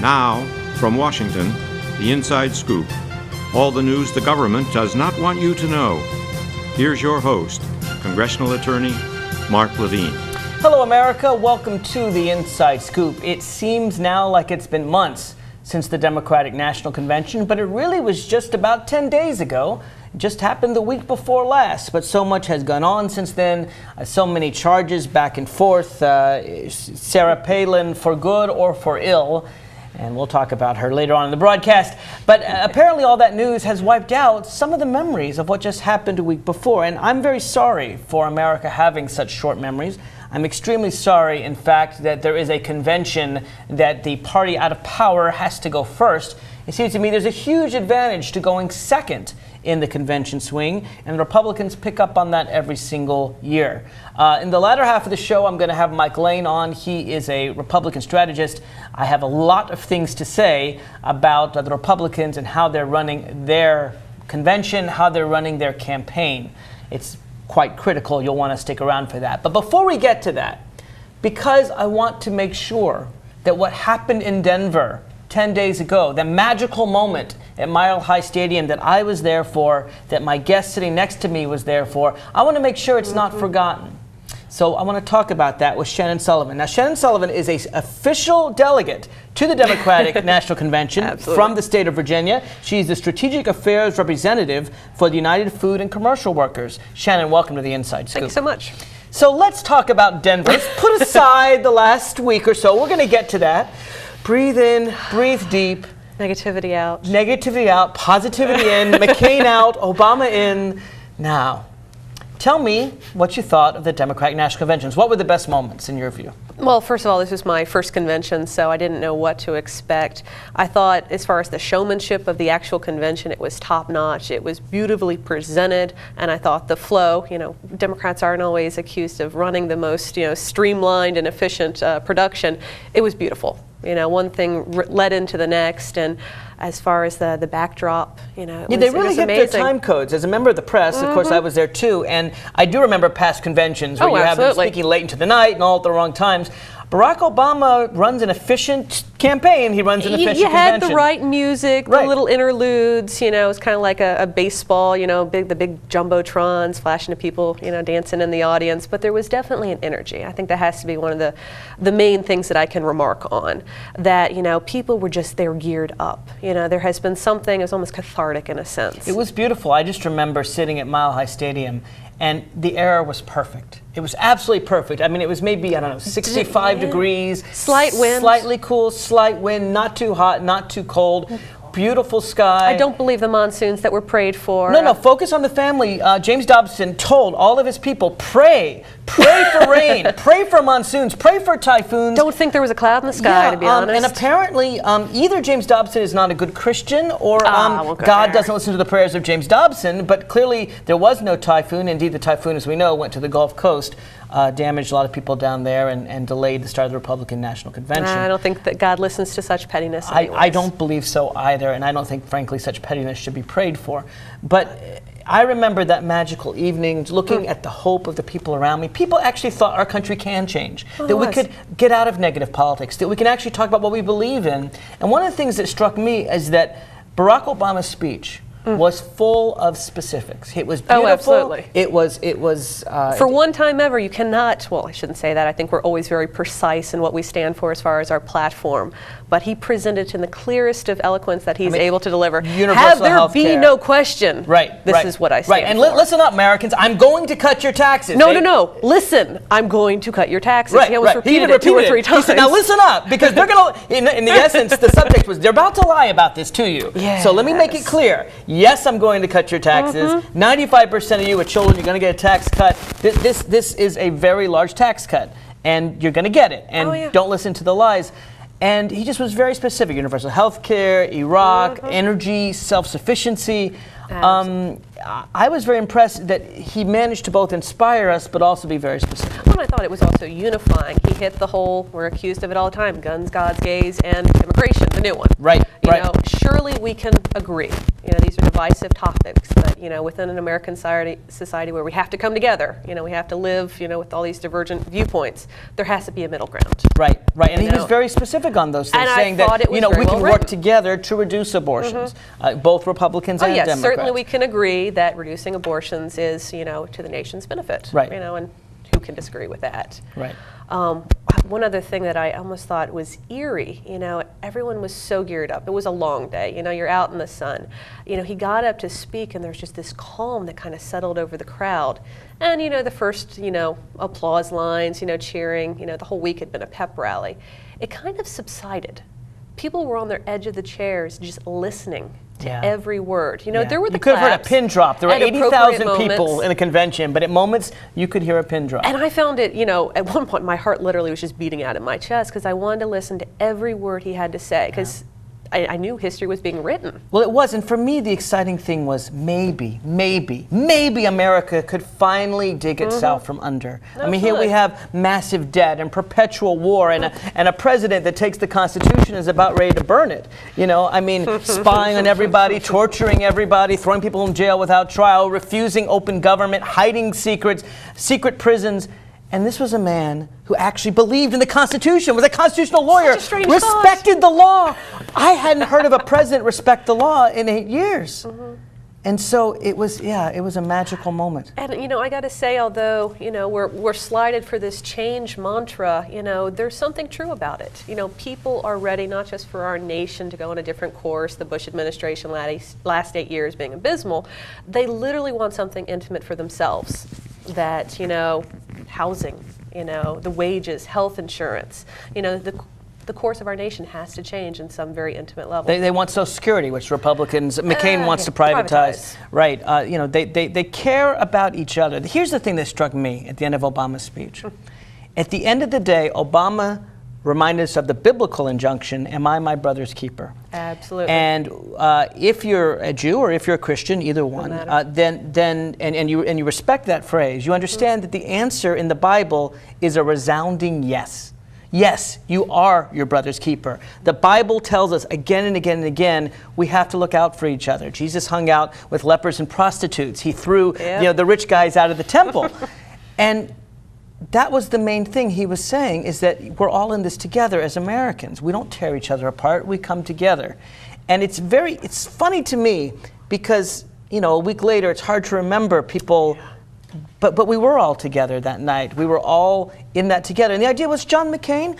Now, from Washington, the Inside Scoop. All the news the government does not want you to know. Here's your host, Congressional Attorney Mark Levine. Hello, America. Welcome to the Inside Scoop. It seems now like it's been months since the Democratic National Convention, but it really was just about 10 days ago. It just happened the week before last, but so much has gone on since then. So many charges back and forth. Sarah Palin for good or for ill. And we'll talk about her later on in the broadcast. But apparently all that news has wiped out some of the memories of what just happened a week before. And I'm very sorry for America having such short memories. I'm extremely sorry, in fact, that there is a convention that the party out of power has to go first. It seems to me there's a huge advantage to going second in the convention swing, and the Republicans pick up on that every single year. In the latter half of the show, I'm going to have Mike Lane on. He is a Republican strategist. I have a lot of things to say about the Republicans and how they're running their convention, how they're running their campaign. It's quite critical. You'll want to stick around for that. But before we get to that, because I want to make sure that what happened in Denver 10 days ago, the magical moment at Mile High Stadium that I was there for, that my guest sitting next to me was there for, I want to make sure it's not forgotten. So I want to talk about that with Shannon Sullivan. Now, Shannon Sullivan is an official delegate to the Democratic National Convention from the state of Virginia. She's the Strategic Affairs Representative for the United Food and Commercial Workers. Shannon, welcome to the Inside Scoop. Thank you so much. So let's talk about Denver. Let's put aside the last week or so. We're going to get to that. Breathe in, breathe deep. Negativity out. Negativity out, positivity in, McCain out, Obama in. Now, tell me what you thought of the Democratic National Conventions. What were the best moments in your view? Well, first of all, this was my first convention, so I didn't know what to expect. I thought, as far as the showmanship of the actual convention, it was top-notch. It was beautifully presented, and I thought the flow, Democrats aren't always accused of running the most, streamlined and efficient production. It was beautiful. One thing led into the next, and as far as the backdrop, they really hit their time codes. As a member of the press, of course, I was there too, and I do remember past conventions where you have them speaking late into the night and all at the wrong times. Barack Obama runs an efficient campaign. He runs an efficient convention. You had the right music, the little interludes. It's kind of like a baseball. The big jumbotrons flashing to people. Dancing in the audience. But there was definitely an energy. I think that has to be one of the main things that I can remark on. That people were they're geared up. There has been something. It was almost cathartic in a sense. It was beautiful. I just remember sitting at Mile High Stadium, and the air was perfect. It was absolutely perfect. I mean, it was maybe, 65 degrees. Slight wind. Slightly cool, slight wind, not too hot, not too cold. Beautiful sky. I don't believe the monsoons that were prayed for. No, focus on the family. James Dobson told all of his people, pray for rain, pray for monsoons, pray for typhoons. Don't think there was a cloud in the sky, to be honest. And apparently, either James Dobson is not a good Christian, or God doesn't listen to the prayers of James Dobson, but clearly there was no typhoon. Indeed, the typhoon, as we know, went to the Gulf Coast, damaged a lot of people down there, and delayed the start of the Republican National Convention. I don't think that God listens to such pettiness I don't believe so either, and I don't think, frankly, such pettiness should be prayed for. But I remember that magical evening, looking at the hope of the people around me. People actually thought our country can change, that we could get out of negative politics, that we can actually talk about what we believe in. And one of the things that struck me is that Barack Obama's speech was full of specifics. It was beautiful. Oh, absolutely. It was for one time ever, you cannot, well, I shouldn't say that. I think we're always very precise in what we stand for as far as our platform. But he presented in the clearest of eloquence that he's able to deliver. Have there be no question. This is what I stand for. And listen up, Americans. I'm going to cut your taxes. No. Listen, I'm going to cut your taxes. He almost repeated it 2 or 3 times. He said, now listen up, because they're going to, in the essence, the subject was, they're about to lie about this to you. Yes. So let me make it clear. Yes, I'm going to cut your taxes. 95% of you with children, you're going to get a tax cut. This is a very large tax cut, and you're going to get it. And don't listen to the lies. And he just was very specific. Universal health care, Iraq, energy, self-sufficiency. I was very impressed that he managed to both inspire us but also be very specific. Well, I thought it was also unifying. He hit the whole, we're accused of it all the time, guns, gods, gays, and immigration, the new one. Right. You know, surely we can agree. These are divisive topics, but within an American society where we have to come together, we have to live, with all these divergent viewpoints, there has to be a middle ground. Right. And he was very specific on those things, saying that we can work together to reduce abortions, both Republicans and Democrats. Certainly we can agree that reducing abortions is, to the nation's benefit. Right. And who can disagree with that? Right. One other thing that I almost thought was eerie, everyone was so geared up. It was a long day, you're out in the sun. He got up to speak and there's just this calm that kind of settled over the crowd. And, the first, applause lines, cheering, the whole week had been a pep rally. It kind of subsided. People were on their edge of the chairs just listening to every word. There were the You could have heard a claps pin drop. There were at 80,000 appropriate people moments. in a convention, but at moments you could hear a pin drop. And I found it, at one point my heart literally was just beating out of my chest because I wanted to listen to every word he had to say because I knew history was being written. Well, it was, and for me the exciting thing was maybe America could finally dig itself from under. Here we have massive debt and perpetual war and a president that takes the Constitution and is about ready to burn it. Spying on everybody, torturing everybody, throwing people in jail without trial, refusing open government, hiding secrets, secret prisons. And this was a man who actually believed in the Constitution, was a constitutional lawyer, respected the law. I hadn't heard of a president respect the law in 8 years. And so it was a magical moment. And, I got to say, although, we're slighted for this change mantra, there's something true about it. People are ready not just for our nation to go on a different course, the Bush administration last 8 years being abysmal. They literally want something intimate for themselves. That, housing, the wages, health insurance, the course of our nation has to change in some very intimate level. They want Social Security, which Republicans, McCain wants to privatize. Right. They care about each other. Here's the thing that struck me at the end of Obama's speech. At the end of the day, Obama reminded us of the biblical injunction, am I my brother's keeper? Absolutely. And if you're a Jew or if you're a Christian, either one, then you respect that phrase, you understand that the answer in the Bible is a resounding yes. Yes, you are your brother's keeper. The Bible tells us again and again and again, we have to look out for each other. Jesus hung out with lepers and prostitutes. He threw the rich guys out of the temple. And that was the main thing he was saying, is that we're all in this together as Americans. We don't tear each other apart, we come together. And it's funny to me because, a week later it's hard to remember people, but we were all together that night. We were all in that together. And the idea was, John McCain,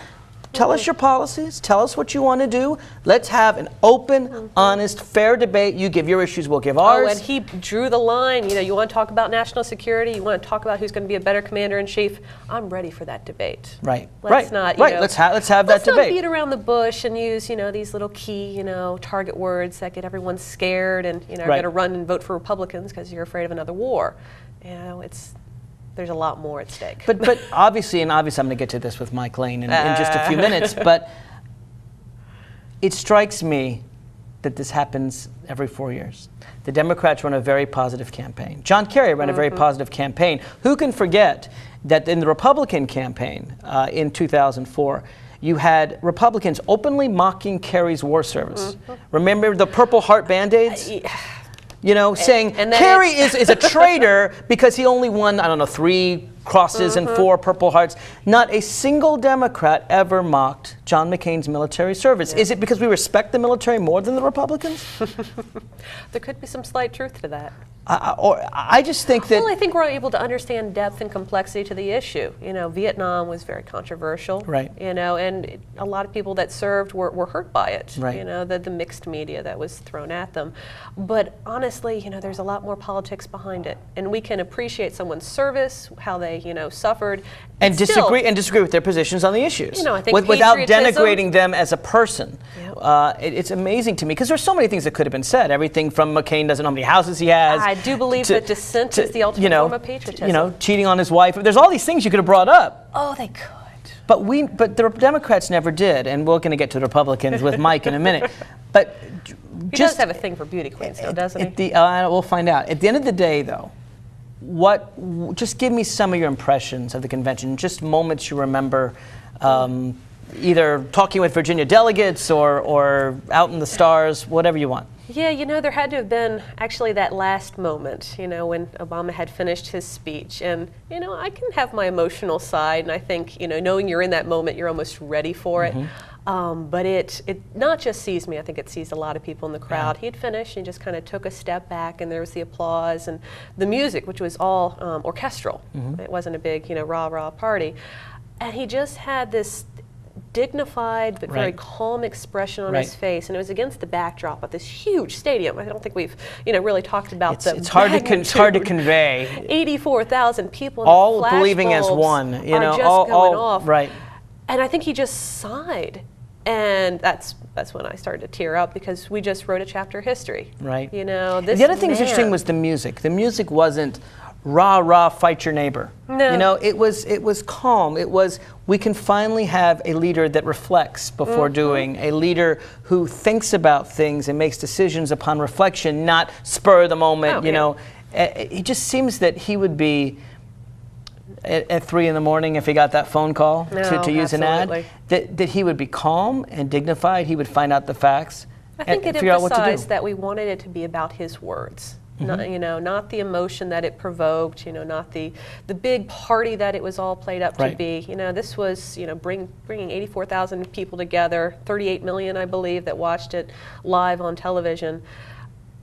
tell us your policies, tell us what you want to do. Let's have an open, honest, fair debate. You give your issues, we'll give ours. Oh, and he drew the line. You want to talk about national security, you want to talk about who's going to be a better commander-in-chief. I'm ready for that debate. Right. Let's not, let's have that debate. Let's not beat around the bush and use, these little key, target words that get everyone scared and, are going to run and vote for Republicans because you're afraid of another war. There's a lot more at stake. But obviously I'm going to get to this with Mike Lane in just a few minutes, but it strikes me that this happens every 4 years. The Democrats run a very positive campaign. John Kerry ran a very positive campaign. Who can forget that in the Republican campaign in 2004, you had Republicans openly mocking Kerry's war service. Remember the Purple Heart Band-Aids? Saying Kerry is a traitor because he only won, 3 crosses and 4 Purple Hearts. Not a single Democrat ever mocked John McCain's military service. Is it because we respect the military more than the Republicans? There could be some slight truth to that. I just think that... Well, I think we're able to understand depth and complexity to the issue. Vietnam was very controversial. Right. And a lot of people that served were hurt by it. Right. The mixed media that was thrown at them. But honestly, there's a lot more politics behind it. And we can appreciate someone's service, how they, suffered. And disagree with their positions on the issues. I think without denigrating them as a person. Yep. It's amazing to me because there's so many things that could have been said. Everything from McCain doesn't know how many houses he has. I do believe that dissent is the ultimate form of patriotism. Cheating on his wife. There's all these things you could have brought up. Oh, they could. But the Democrats never did, and we're going to get to the Republicans with Mike in a minute. But he does have a thing for beauty queens, though, doesn't he? We'll find out. At the end of the day, though, just give me some of your impressions of the convention, just moments you remember, either talking with Virginia delegates or out in the stars, whatever you want. Yeah, you know, there had to have been actually that last moment, you know, when Obama had finished his speech. And, you know, I can have my emotional side, and I think, you know, knowing you're in that moment, you're almost ready for it. But it not just seized me, I think it seized a lot of people in the crowd. Yeah. He had finished and he just kind of took a step back, and there was the applause and the music, which was all orchestral. It wasn't a big, you know, rah-rah party. And he just had this dignified but very calm expression on his face, and it was against the backdrop of this huge stadium. I don't think we've, you know, really talked about it's hard to convey. 84,000 people, and all the believing as flashbulbs one, you know, are just all going off. Right. And I think he just sighed, and that's when I started to tear up, because we just wrote a chapter of history. Right. You know, this the other thing that's man- interesting was the music. The music wasn't rah rah fight your neighbor. No. You know, it was calm. It was, we can finally have a leader that reflects before doing, a leader who thinks about things and makes decisions upon reflection, not spur of the moment. You know, it just seems that he would be at 3 in the morning if he got that phone call to use an ad, that he would be calm and dignified. He would find out the facts. I think and it figure out what to do. emphasized that we wanted it to be about his words. Not, you know, not the emotion that it provoked, you know, not the big party that it was all played up to be. You know, this was, you know, bringing 84,000 people together, 38 million, I believe, that watched it live on television.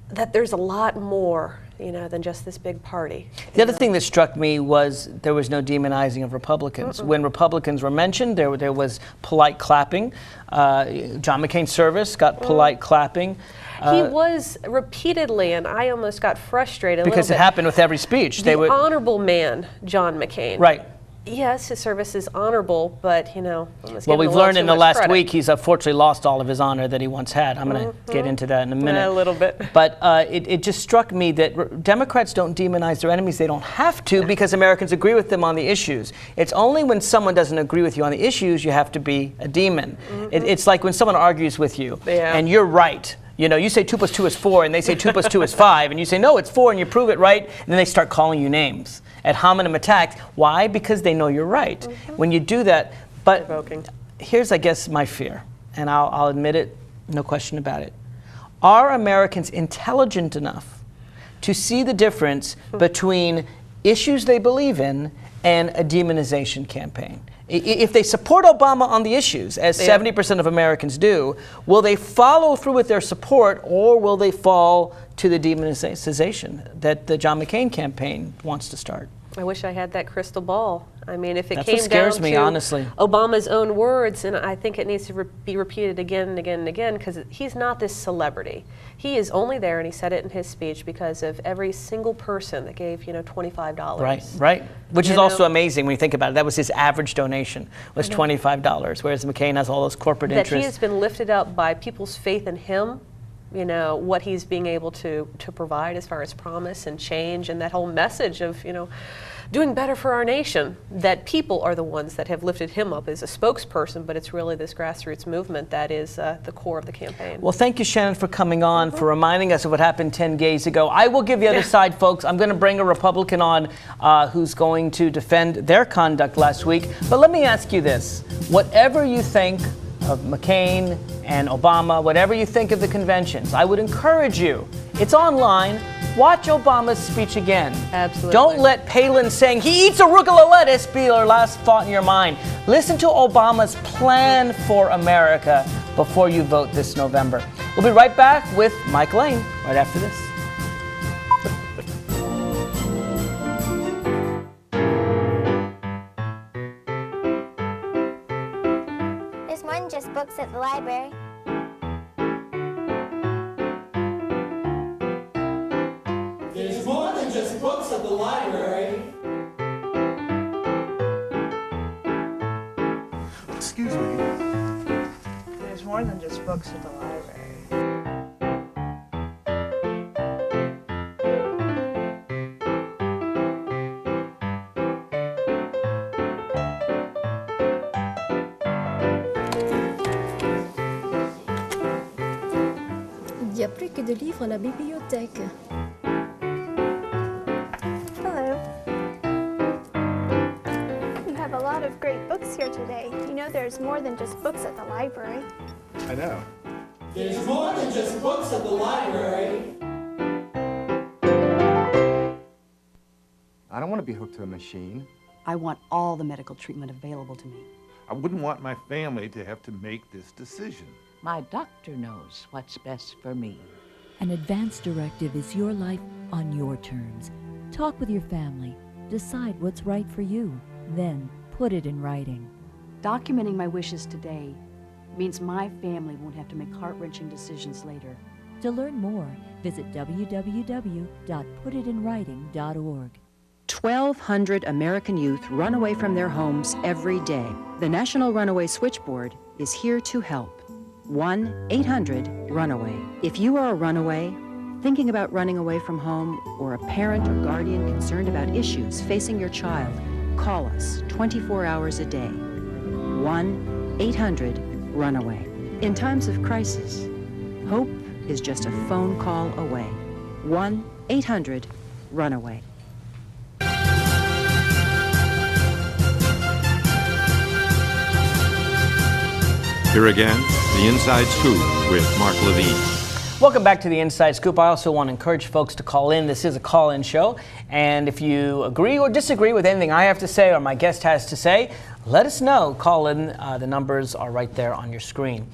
That there's a lot more, you know, than just this big party. The other thing that struck me was there was no demonizing of Republicans. When Republicans were mentioned, there was polite clapping. John McCain's service got polite clapping. He was repeatedly, and I almost got frustrated because it happened with every speech. The honorable man, John McCain. Right. Yes, his service is honorable, but, you know, well, we've learned in the last week he's unfortunately lost all of his honor that he once had. I'm going to get into that in a minute. A little bit. But it just struck me that Democrats don't demonize their enemies. They don't have to, because Americans agree with them on the issues. It's only when someone doesn't agree with you on the issues you have to be a demon. It's like when someone argues with you and you're right. You know, you say 2 + 2 is 4, and they say 2 + 2 is 5, and you say, no, it's 4, and you prove it right, and then they start calling you names. Ad hominem attacks. Why? Because they know you're right. When you do that, but here's, I guess, my fear, and I'll admit it, no question about it. Are Americans intelligent enough to see the difference between issues they believe in and a demonization campaign? If they support Obama on the issues, as 70% of Americans do, will they follow through with their support, or will they fall to the demonization that the John McCain campaign wants to start? I wish I had that crystal ball. I mean, if it That's came what scares down me, to honestly. Obama's own words, and I think it needs to be repeated again and again and again, because he's not this celebrity. He is only there, and he said it in his speech, because of every single person that gave, you know, $25. Right. Which is also amazing when you think about it. That was his average donation, was $25, whereas McCain has all those corporate interests. That he has been lifted up by people's faith in him, you know, what he's being able to provide as far as promise and change, and that whole message of, you know, doing better for our nation, that people are the ones that have lifted him up as a spokesperson, but it's really this grassroots movement that is the core of the campaign. Well, thank you, Shannon, for coming on, for reminding us of what happened 10 days ago. I will give the other side, folks. I'm going to bring a Republican on who's going to defend their conduct last week. But let me ask you this. Whatever you think of McCain and Obama, whatever you think of the conventions, I would encourage you. It's online. Watch Obama's speech again. Absolutely. Don't let Palin saying he eats arugula lettuce be your last thought in your mind. Listen to Obama's plan for America before you vote this November. We'll be right back with Mike Lane right after this. There's more than just books at the library. There's more than just books at the library. Excuse me. There's more than just books at the library. Il y a plus que de livres à la bibliothèque. Hello. You have a lot of great books here today. You know there's more than just books at the library. I know. There's more than just books at the library. I don't want to be hooked to a machine. I want all the medical treatment available to me. I wouldn't want my family to have to make this decision. My doctor knows what's best for me. An advance directive is your life on your terms. Talk with your family. Decide what's right for you. Then put it in writing. Documenting my wishes today means my family won't have to make heart-wrenching decisions later. To learn more, visit www.putitinwriting.org. 1,200 American youth run away from their homes every day. The National Runaway Switchboard is here to help. 1-800-RUNAWAY. If you are a runaway, thinking about running away from home, or a parent or guardian concerned about issues facing your child, call us 24 hours a day. 1-800-RUNAWAY. In times of crisis, hope is just a phone call away. 1-800-RUNAWAY. Here again, the Inside Scoop with Mark Levine. Welcome back to the Inside Scoop. I also want to encourage folks to call in. This is a call-in show, and if you agree or disagree with anything I have to say or my guest has to say, let us know. Call in. The numbers are right there on your screen.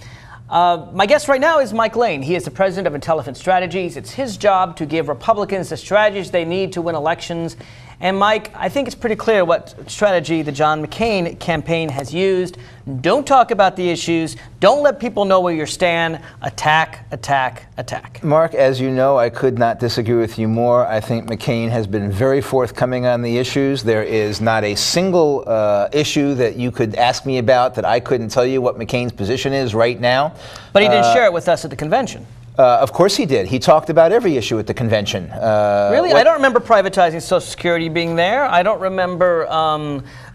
My guest right now is Mike Lane. He is the president of Intelephant Strategies. It's his job to give Republicans the strategies they need to win elections. And Mike, I think it's pretty clear what strategy the John McCain campaign has used. Don't talk about the issues. Don't let people know where you stand. Attack, attack, attack. Mark, as you know, I could not disagree with you more. I think McCain has been very forthcoming on the issues. There is not a single issue that you could ask me about that I couldn't tell you what McCain's position is right now. But he didn't share it with us at the convention. Of course he did. He talked about every issue at the convention. Really? I don't remember privatizing Social Security being there. I don't remember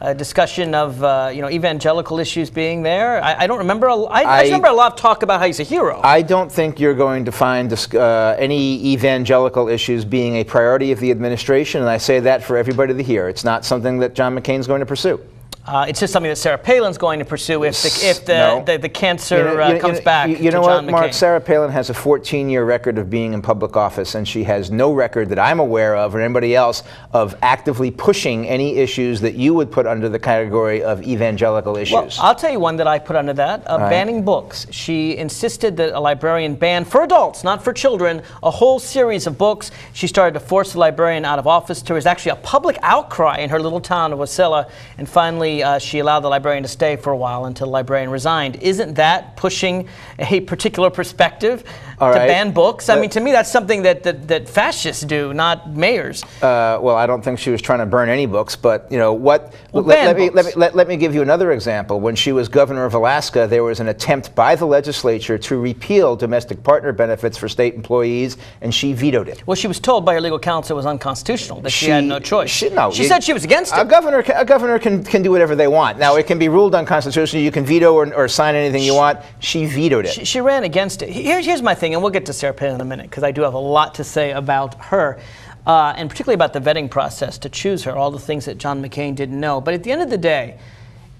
a discussion of evangelical issues being there. I don't remember. I just remember a lot of talk about how he's a hero. I don't think you're going to find any evangelical issues being a priority of the administration, and I say that for everybody to hear. It's not something that John McCain's going to pursue. It's just something that Sarah Palin's going to pursue if the cancer comes back. You know what, Mark? Sarah Palin has a 14-year record of being in public office, and she has no record that I'm aware of or anybody else of actively pushing any issues that you would put under the category of evangelical issues. Well, I'll tell you one that I put under that, banning books. She insisted that a librarian ban, for adults, not for children, a whole series of books. She started to force the librarian out of office. There was actually a public outcry in her little town of Wasilla, and finally she allowed the librarian to stay for a while until the librarian resigned. Isn't that pushing a particular perspective to ban books? I mean, to me, that's something that fascists do, not mayors. Well, I don't think she was trying to burn any books, but you know what? Let me give you another example. When she was governor of Alaska, there was an attempt by the legislature to repeal domestic partner benefits for state employees, and she vetoed it. Well, she was told by her legal counsel it was unconstitutional, that she had no choice. She said she was against it. A governor can do whatever they want. Now, it can be ruled unconstitutional. You can veto or sign anything you want. She vetoed it. She ran against it. Here's my thing, and we'll get to Sarah Palin in a minute, because I do have a lot to say about her, and particularly about the vetting process to choose her, all the things that John McCain didn't know. But at the end of the day,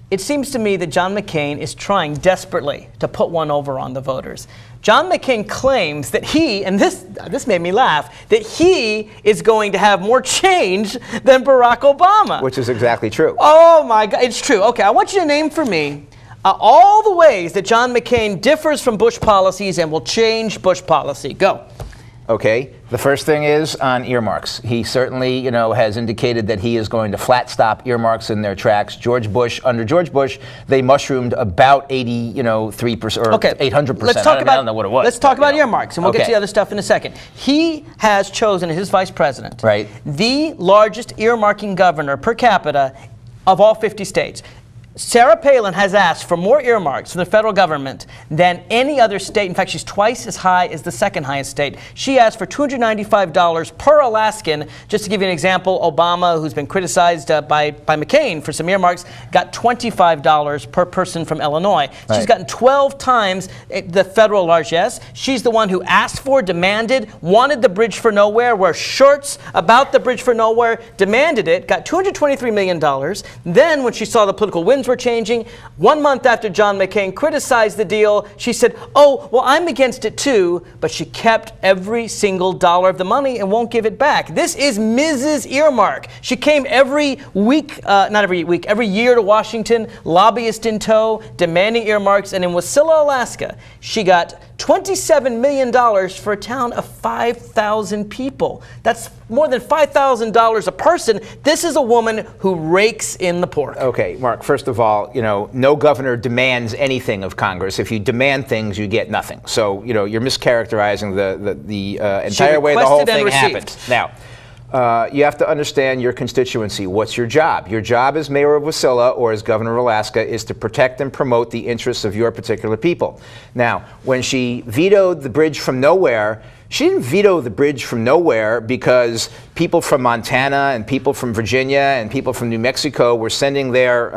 it seems to me that John McCain is trying desperately to put one over on the voters. John McCain claims that he, and this made me laugh, that he is going to have more change than Barack Obama. Which is exactly true. Oh my God, it's true. Okay, I want you to name for me all the ways that John McCain differs from Bush policies and will change Bush policy. Go. Okay, the first thing is on earmarks. He certainly, has indicated that he is going to flat stop earmarks in their tracks. Under George Bush, they mushroomed about 3% or 800%. I don't know what it was. Let's talk about earmarks, and we'll get to the other stuff in a second. He has chosen as his vice president the largest earmarking governor per capita of all 50 states. Sarah Palin has asked for more earmarks from the federal government than any other state. In fact, she's twice as high as the second highest state. She asked for $295 per Alaskan. Just to give you an example, Obama, who's been criticized by McCain for some earmarks, got $25 per person from Illinois. She's gotten 12 times the federal largesse. She's the one who asked for, demanded, wanted the Bridge for Nowhere, wore shirts about the Bridge for Nowhere, demanded it, got $223 million. Then, when she saw the political winds winds were changing. 1 month after John McCain criticized the deal, she said, oh, well, I'm against it too, but she kept every single dollar of the money and won't give it back. This is Mrs. Earmark. She came every week, not every week, every year to Washington, lobbyist in tow, demanding earmarks, and in Wasilla, Alaska, she got $27 million for a town of 5,000 people. That's more than $5,000 a person. This is a woman who rakes in the pork. Okay, Mark, first of all, no governor demands anything of Congress. If you demand things, you get nothing. So, you're mischaracterizing the entire way the whole thing happened. Now, you have to understand your constituency. What's your job? Your job as mayor of Wasilla or as governor of Alaska is to protect and promote the interests of your particular people. Now, when she vetoed the bridge from nowhere, she didn't veto the bridge from nowhere because people from Montana and people from Virginia and people from New Mexico were sending their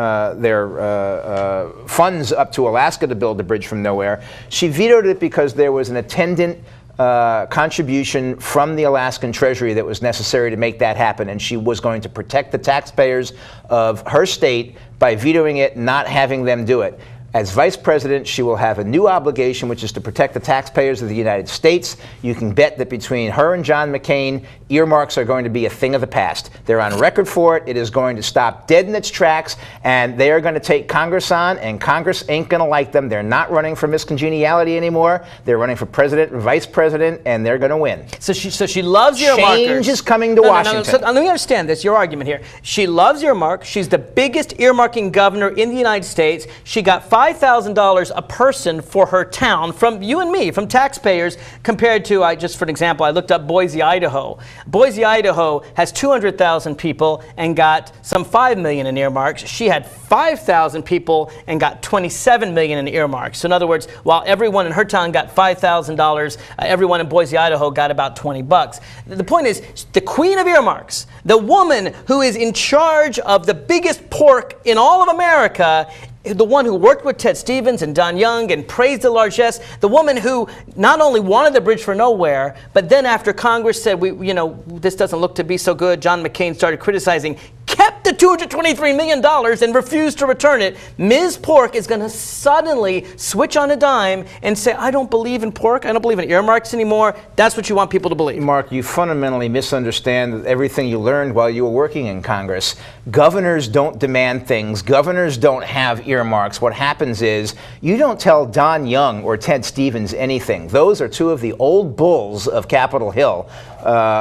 funds up to Alaska to build the bridge from nowhere. She vetoed it because there was an attendant contribution from the Alaskan Treasury that was necessary to make that happen, and she was going to protect the taxpayers of her state by vetoing it, not having them do it. As vice president, she will have a new obligation, which is to protect the taxpayers of the United States. You can bet that between her and John McCain, earmarks are going to be a thing of the past. They're on record for it. It is going to stop dead in its tracks, and they are going to take Congress on, and Congress ain't going to like them. They're not running for Miss Congeniality anymore. They're running for president and vice president, and they're going to win. So she loves earmarkers. Change is coming to Washington. So let me understand this, your argument here. She loves earmark. She's the biggest earmarking governor in the United States. She got $5,000 a person for her town from you and me, from taxpayers, compared to, just for an example, I looked up Boise, Idaho. Boise, Idaho has 200,000 people and got some $5 million in earmarks. She had 5,000 people and got $27 million in earmarks. So in other words, while everyone in her town got $5,000, everyone in Boise, Idaho got about 20 bucks. The point is, the queen of earmarks, the woman who is in charge of the biggest pork in all of America, the one who worked with Ted Stevens and Don Young and praised the largesse, the woman who not only wanted the bridge for nowhere, but then after Congress said, this doesn't look to be so good, John McCain started criticizing, kept the $223 million and refused to return it. Ms. Pork is going to suddenly switch on a dime and say, I don't believe in pork, I don't believe in earmarks anymore. That's what you want people to believe. Mark, you fundamentally misunderstand everything you learned while you were working in Congress. Governors don't demand things. Governors don't have earmarks. What happens is you don't tell Don Young or Ted Stevens anything. Those are two of the old bulls of Capitol Hill,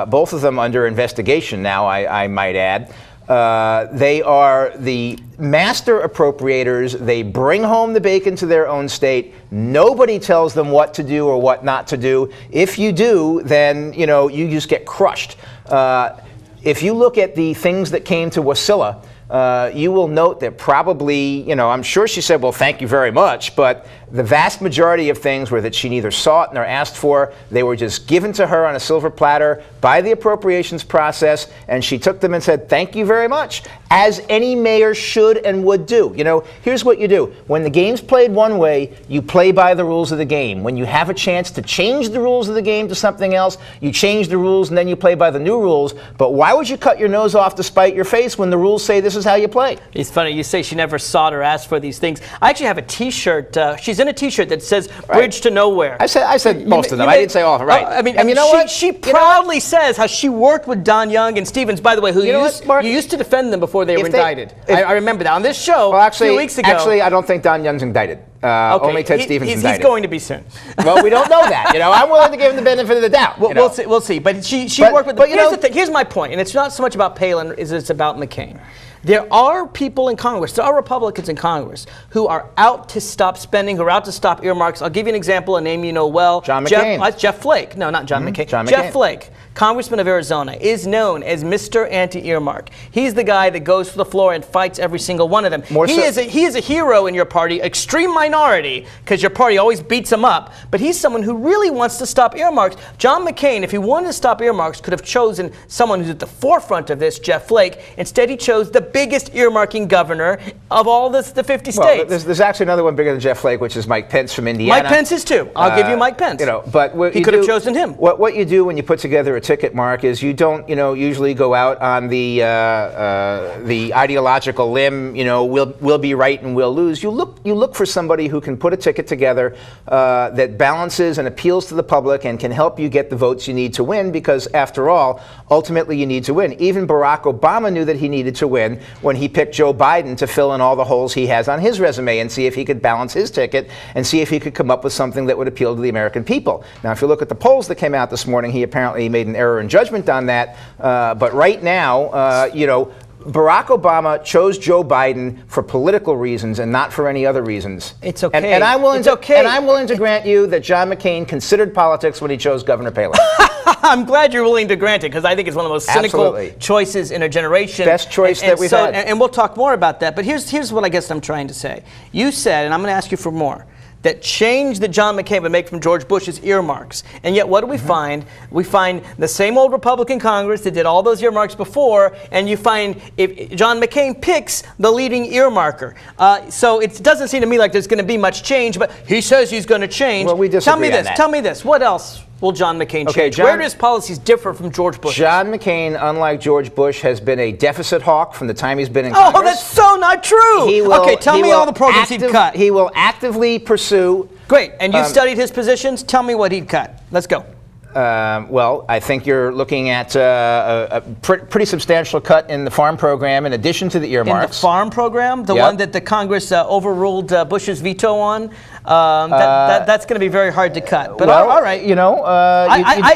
both of them under investigation now, I might add. They are the master appropriators. They bring home the bacon to their own state. Nobody tells them what to do or what not to do. If you do, then you just get crushed. If you look at the things that came to Wasilla, you will note that probably, I'm sure she said, well, thank you very much, but the vast majority of things were that she neither sought nor asked for. They were just given to her on a silver platter by the appropriations process, and she took them and said, thank you very much, as any mayor should and would do. Here's what you do. When the game's played one way, you play by the rules of the game. When you have a chance to change the rules of the game to something else, you change the rules and then you play by the new rules. But why would you cut your nose off to spite your face when the rules say this is how you play? It's funny, you say she never sought or asked for these things. I actually have a T-shirt. She's in a T-shirt that says "Bridge to Nowhere." I said most of them. I didn't say all of them. Right. I mean, you know what? She proudly says how she worked with Don Young and Stevens. By the way, you used to defend them before they were indicted. I remember that on this show a few weeks ago. Actually, I don't think Don Young's indicted. Only Ted Stevens indicted. He's going to be soon. Well, we don't know that. I'm willing to give him the benefit of the doubt. We'll see. But she worked with them. Here's the thing. Here's my point, and it's not so much about Palin as it's about McCain. There are people in Congress, there are Republicans in Congress who are out to stop spending, who are out to stop earmarks. I'll give you an example, a name you know well. John McCain. Jeff Flake. No, not John McCain. Jeff Flake, Congressman of Arizona, is known as Mr. Anti-Earmark. He's the guy that goes to the floor and fights every single one of them. He is a hero in your party, extreme minority, because your party always beats him up. But he's someone who really wants to stop earmarks. John McCain, if he wanted to stop earmarks, could have chosen someone who's at the forefront of this, Jeff Flake. Instead, he chose the biggest earmarking governor of all the 50 states. Well, there's actually another one bigger than Jeff Flake, which is Mike Pence from Indiana. Mike Pence is too. I'll give you Mike Pence. But he could have chosen him. What you do when you put together a ticket, Mark, is you don't, usually go out on the ideological limb. We'll be right and we'll lose. You look for somebody who can put a ticket together that balances and appeals to the public and can help you get the votes you need to win, because after all, ultimately you need to win. Even Barack Obama knew that he needed to win when he picked Joe Biden to fill in all the holes he has on his resume and see if he could balance his ticket and see if he could come up with something that would appeal to the American people. Now, if you look at the polls that came out this morning, he apparently made an error in judgment on that. But right now, Barack Obama chose Joe Biden for political reasons and not for any other reasons. It's okay. And I'm willing to grant you that John McCain considered politics when he chose Governor Palin. I'm glad you're willing to grant it, because I think it's one of the most cynical choices in a generation. Best choice that we've had. And we'll talk more about that. But here's what I guess I'm trying to say. You said, and I'm going to ask you for more, that change that John McCain would make from George Bush is earmarks. And yet what do we find? We find the same old Republican Congress that did all those earmarks before, and you find if John McCain picks the leading earmarker. So it doesn't seem to me like there's going to be much change, but he says he's going to change. Well, we disagree on that. Tell me this. What else will John McCain change? Where do his policies differ from George Bush? John McCain, unlike George Bush, has been a deficit hawk from the time he's been in Congress. Oh, that's so not true. Tell me all the programs he'd cut. He will actively pursue. Great. And you studied his positions. Tell me what he'd cut. Let's go. Well, I think you're looking at a pretty substantial cut in the farm program in addition to the earmarks. In the farm program? The one that the Congress overruled Bush's veto on? That's going to be very hard to cut. But all right. You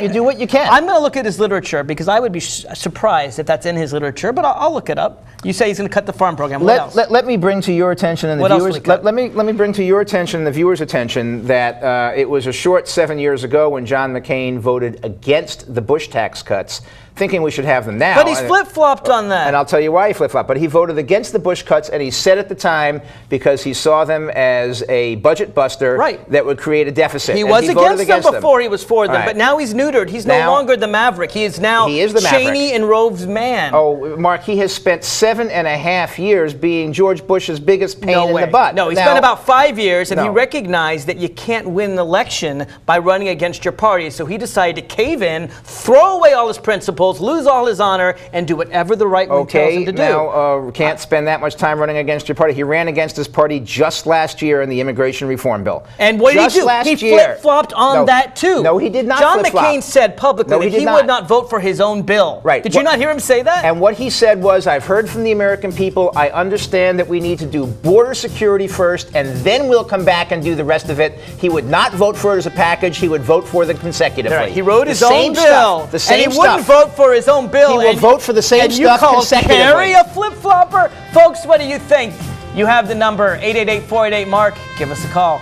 do what you can. I'm going to look at his literature, because I would be surprised if that's in his literature, but I'll look it up. You say he's going to cut the farm program. What else? Let me bring to your attention and the viewers. Let me bring to your attention and the viewers' attention that it was a short 7 years ago when John McCain voted against the Bush tax cuts, thinking we should have them now. But he's flip-flopped on that. And I'll tell you why he flip-flopped. But he voted against the Bush cuts, and he said at the time, because he saw them as a budget buster that would create a deficit. He was against them before he was for them, but now he's neutered. He's no longer the maverick. He is now Cheney and Rove's man. Oh, Mark, he has spent 7.5 years being George Bush's biggest pain in the butt. No, he spent about 5 years, and he recognized that you can't win an election by running against your party. So he decided to cave in, throw away all his principles, lose all his honor, and do whatever the right wing tells him to do. Now, can't spend that much time running against your party. He ran against his party just last year in the immigration reform bill. And what did he do? He flip-flopped on that, too. No, he did not John McCain said publicly that he would not vote for his own bill. Right. Did you not hear him say that? And what he said was, I've heard from the American people, I understand that we need to do border security first, and then we'll come back and do the rest of it. He would not vote for it as a package. He would vote for them consecutively. Right. He wrote his own bill. The same and he wouldn't vote for his own bill. He will vote for the same stuff consecutively. And you call Kerry a flip-flopper? Folks, what do you think? You have the number, 888-488-MARK. Give us a call.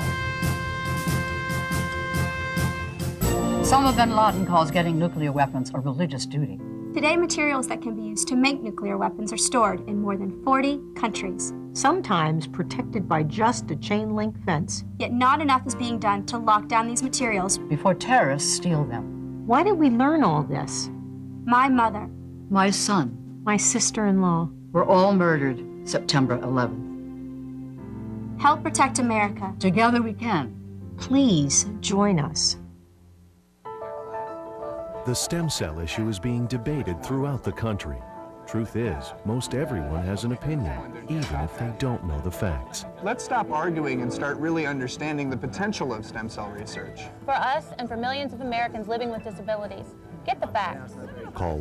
Osama bin Laden calls getting nuclear weapons a religious duty. Today, materials that can be used to make nuclear weapons are stored in more than 40 countries. Sometimes protected by just a chain-link fence. Yet not enough is being done to lock down these materials before terrorists steal them. Why did we learn all this? My mother. My son. My sister-in-law. Were all murdered September 11th. Help protect America. Together we can. Please join us. The stem cell issue is being debated throughout the country. Truth is, most everyone has an opinion, even if they don't know the facts. Let's stop arguing and start really understanding the potential of stem cell research. For us and for millions of Americans living with disabilities, get the facts. Call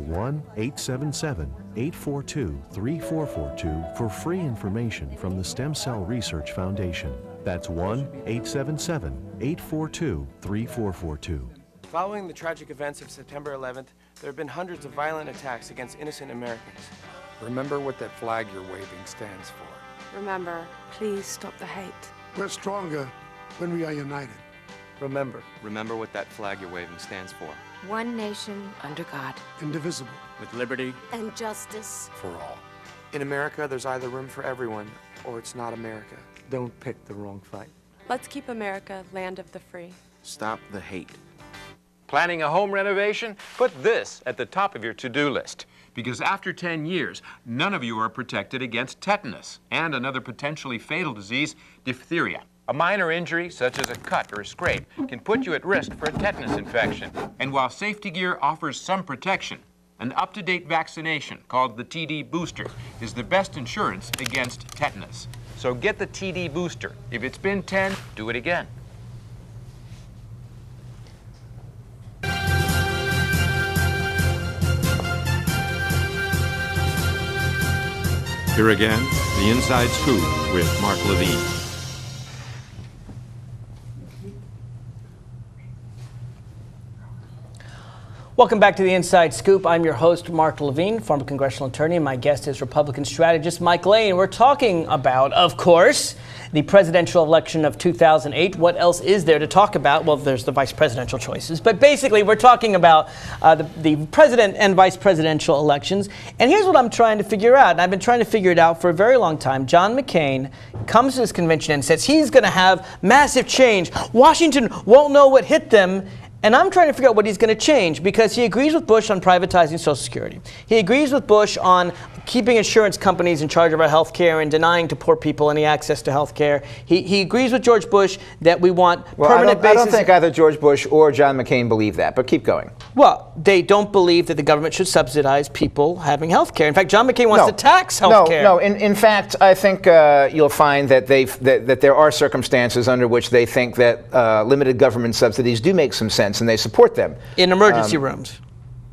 1-877-842-3442 for free information from the Stem Cell Research Foundation. That's 1-877-842-3442. Following the tragic events of September 11th, there have been hundreds of violent attacks against innocent Americans. Remember what that flag you're waving stands for. Remember, please stop the hate. We're stronger when we are united. Remember what that flag you're waving stands for. One nation under God. Indivisible. With liberty and justice for all. In America, there's either room for everyone, or it's not America. Don't pick the wrong fight. Let's keep America land of the free. Stop the hate. Planning a home renovation? Put this at the top of your to-do list. Because after 10 years, none of you are protected against tetanus and another potentially fatal disease, diphtheria. A minor injury, such as a cut or a scrape, can put you at risk for a tetanus infection. And while safety gear offers some protection, an up-to-date vaccination called the TD booster is the best insurance against tetanus. So get the TD booster. If it's been 10, do it again. Here again, the Inside Scoop with Mark Levine. Welcome back to the Inside Scoop. I'm your host, Mark Levine, former congressional attorney, and my guest is Republican strategist Mike Lane. We're talking about, of course, the presidential election of 2008. What else is there to talk about? Well, there's the vice presidential choices. But basically, we're talking about the president and vice presidential elections. And here's what I'm trying to figure out. And I've been trying to figure it out for a very long time. John McCain comes to this convention and says he's going to have massive change. Washington won't know what hit them. And I'm trying to figure out what he's going to change, because he agrees with Bush on privatizing Social Security. He agrees with Bush on keeping insurance companies in charge of our health care and denying to poor people any access to health care. He agrees with George Bush that we want permanent basis. I don't think either George Bush or John McCain believe that, but keep going. Well, they don't believe that the government should subsidize people having health care. In fact, John McCain wants to tax health care. No. In fact, I think you'll find that that there are circumstances under which they think that limited government subsidies do make some sense, and they support them. In emergency rooms.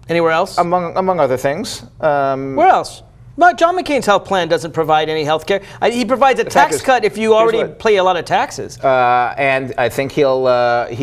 Anywhere else? Among other things. Where else? Well, John McCain's health plan doesn't provide any health care. He provides a tax cut if you already pay a lot of taxes. And I think he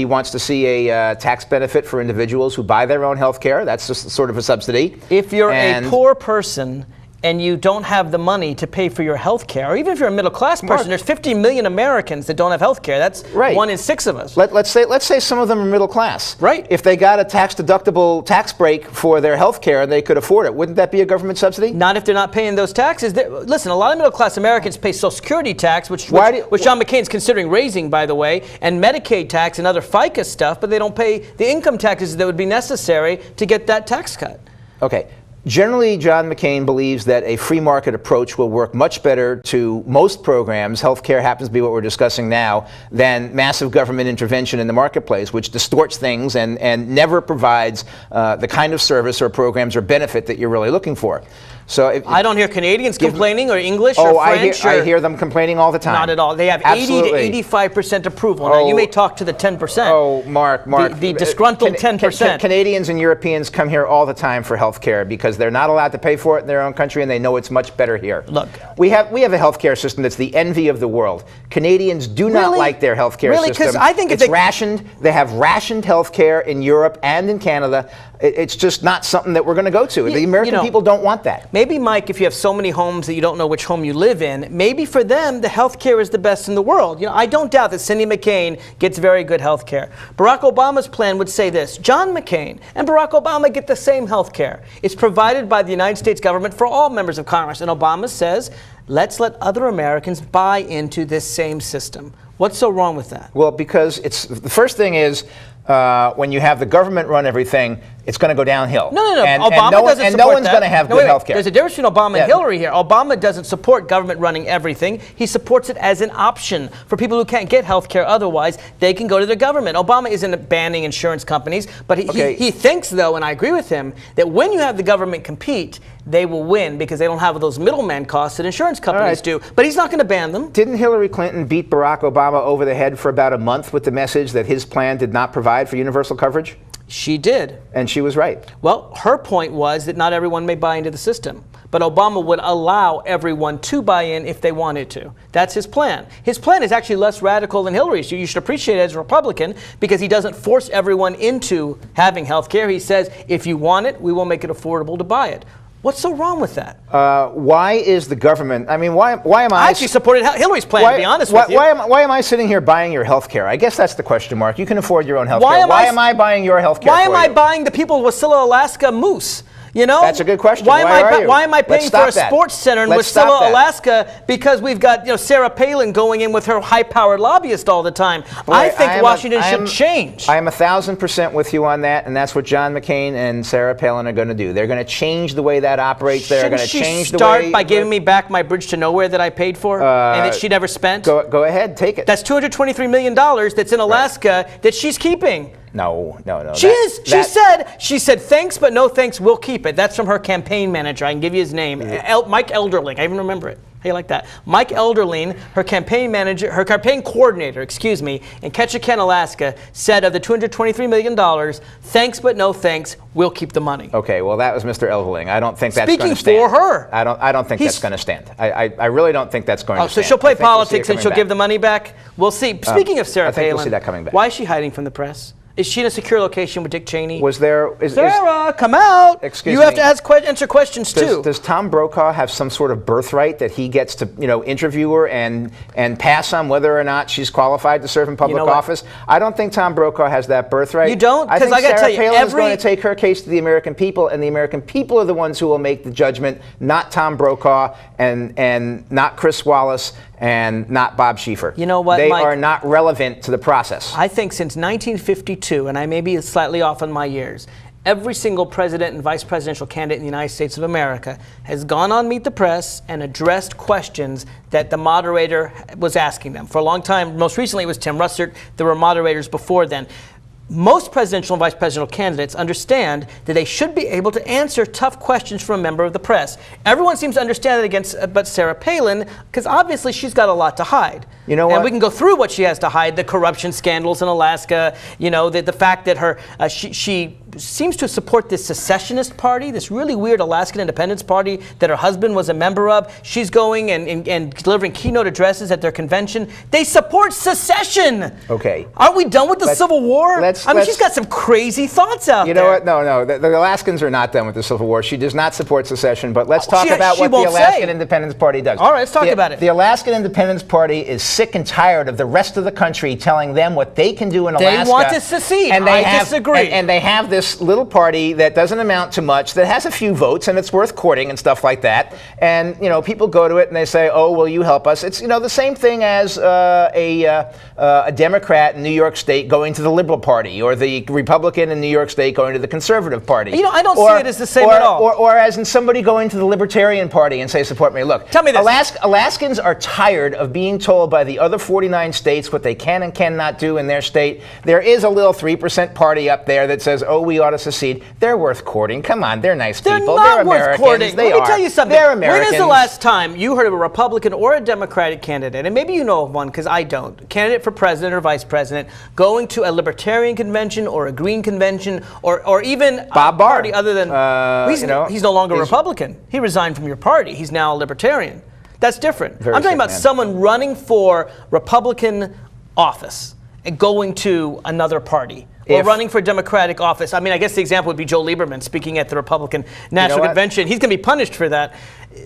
wants to see a tax benefit for individuals who buy their own health care. That's just sort of a subsidy. If you're a poor person and you don't have the money to pay for your health care, or even if you're a middle-class person, there's 50 million Americans that don't have health care. That's 1 in 6 of us. Let's say some of them are middle class. Right. If they got a tax-deductible tax break for their health care and they could afford it, wouldn't that be a government subsidy? Not if they're not paying those taxes. Listen, a lot of middle-class Americans pay Social Security tax, which John McCain's considering raising, by the way, and Medicaid tax and other FICA stuff, but they don't pay the income taxes that would be necessary to get that tax cut. Okay. Generally, John McCain believes that a free market approach will work much better to most programs, healthcare happens to be what we're discussing now, than massive government intervention in the marketplace, which distorts things and never provides the kind of service or programs or benefit that you're really looking for. So I don't hear Canadians complaining, or English, or French. I hear them complaining all the time. Not at all. They have 80 to 85% approval. Now, you may talk to the 10%. Oh, Mark. The disgruntled 10%. Canadians and Europeans come here all the time for health care because they're not allowed to pay for it in their own country, and they know it's much better here. Look, we have a health care system that's the envy of the world. Canadians do not like their health care system. Because I think it's rationed. They have rationed health care in Europe and in Canada. It's just not something that we're going to go to. The American people don't want that. Maybe, Mike, if you have so many homes that you don't know which home you live in, maybe for them the health care is the best in the world. I don't doubt that Cindy McCain gets very good health care. Barack Obama's plan would say this: John McCain and Barack Obama get the same health care. It's provided by the United States government for all members of Congress. And Obama says, let's let other Americans buy into this same system. What's so wrong with that? Well, because the first thing is, when you have the government run everything, it's going to go downhill. No. Obama doesn't support no one's going to have good health care. There's a difference between Obama and Hillary here. Obama doesn't support government running everything. He supports it as an option for people who can't get health care otherwise. They can go to the government. Obama isn't banning insurance companies, but he thinks, though, and I agree with him, that when you have the government compete, they will win because they don't have those middleman costs that insurance companies do. But he's not going to ban them. Didn't Hillary Clinton beat Barack Obama over the head for about a month with the message that his plan did not provide for universal coverage? She did. And she was right. Well, her point was that not everyone may buy into the system. But Obama would allow everyone to buy in if they wanted to. That's his plan. His plan is actually less radical than Hillary's. You should appreciate it as a Republican because he doesn't force everyone into having health care. He says, if you want it, we will make it affordable to buy it. What's so wrong with that? Why is the government? I mean, why am I? I actually supported Hillary's plan, to be honest with you. Why am I sitting here buying your health care? I guess that's the question mark. You can afford your own health care. Why am I buying your health care? Why am I buying the people of Wasilla, Alaska moose? You know? That's a good question. Why am I Let's paying for a stop sports center in Let's stop Wasilla, that. Alaska, because we've got Sarah Palin going in with her high-powered lobbyist all the time? I think Washington should change. I am 1,000% with you on that, and that's what John McCain and Sarah Palin are going to do. They're going to change the way that operates. They're going to change the way. Start by giving me back my bridge to nowhere that I paid for and that she never spent? Go ahead, take it. That's $223 million that's in Alaska that she's keeping. No. She said, thanks, but no thanks, we'll keep it. That's from her campaign manager. I can give you his name. Mike Elderling. I even remember it. How you like that? Mike Elderling, her campaign manager, her campaign coordinator, in Ketchikan, Alaska, said of the $223 million, thanks, but no thanks, we'll keep the money. Okay, well, that was Mr. Elderling. I don't think that's going to stand. Speaking for her. I don't think that's going to stand. I really don't think that's going to stand. So she'll play politics and she'll give the money back? We'll see. Speaking of Sarah Palin, we'll see that coming back. Why is she hiding from the press? Is she in a secure location with Dick Cheney? Sarah, come out. Excuse me. You have to answer questions too. Does Tom Brokaw have some sort of birthright that he gets to, interview her and pass on whether or not she's qualified to serve in public office? I don't think Tom Brokaw has that birthright. You don't? I think I got to tell you, Palin is going to take her case to the American people, and the American people are the ones who will make the judgment, not Tom Brokaw and not Chris Wallace and not Bob Schieffer. You know what, They Mike? are not relevant to the process. I think since 1952, and I may be slightly off on my years, every single president and vice presidential candidate in the United States of America has gone on Meet the Press and addressed questions that the moderator was asking them. For a long time, most recently it was Tim Russert. There were moderators before then. Most presidential and vice presidential candidates understand that they should be able to answer tough questions from a member of the press. Everyone seems to understand it but Sarah Palin, because obviously she's got a lot to hide. You know what? And we can go through what she has to hide, the corruption scandals in Alaska, the fact that she seems to support this secessionist party, this really weird Alaskan independence party that her husband was a member of. She's going and delivering keynote addresses at their convention. They support secession. Okay. Aren't we done with the Civil War? She's got some crazy thoughts out there. You know what? No. The Alaskans are not done with the Civil War. She does not support secession, but let's talk about what the Alaskan Independence Party does. All right, let's talk about it. The Alaskan Independence Party is sick and tired of the rest of the country telling them what they can do in Alaska. They want to secede. And I disagree. And they have this little party that doesn't amount to much, that has a few votes, and it's worth courting and stuff like that. And, people go to it and they say, oh, will you help us? It's, the same thing as a Democrat in New York State going to the Liberal Party, or the Republican in New York State going to the Conservative Party. I don't see it as the same at all. Or as in somebody going to the Libertarian Party and say, support me. Look, tell me this. Alaskans are tired of being told by the other 49 states what they can and cannot do in their state. There is a little 3% party up there that says, oh, we ought to secede. They're worth courting. Come on, they're nice people. They're Americans. Worth courting. Let me tell you something. They're Americans. When is the last time you heard of a Republican or a Democratic candidate, and maybe you know of one because I don't, candidate for president or vice president, going to a Libertarian convention or a Green convention or even Bob a Barr. party other than he's no longer a Republican. He resigned from your party. He's now a Libertarian. That's different. I'm talking about someone running for Republican office and going to another party. Or running for Democratic office. I mean, I guess the example would be Joe Lieberman speaking at the Republican National Convention. He's going to be punished for that.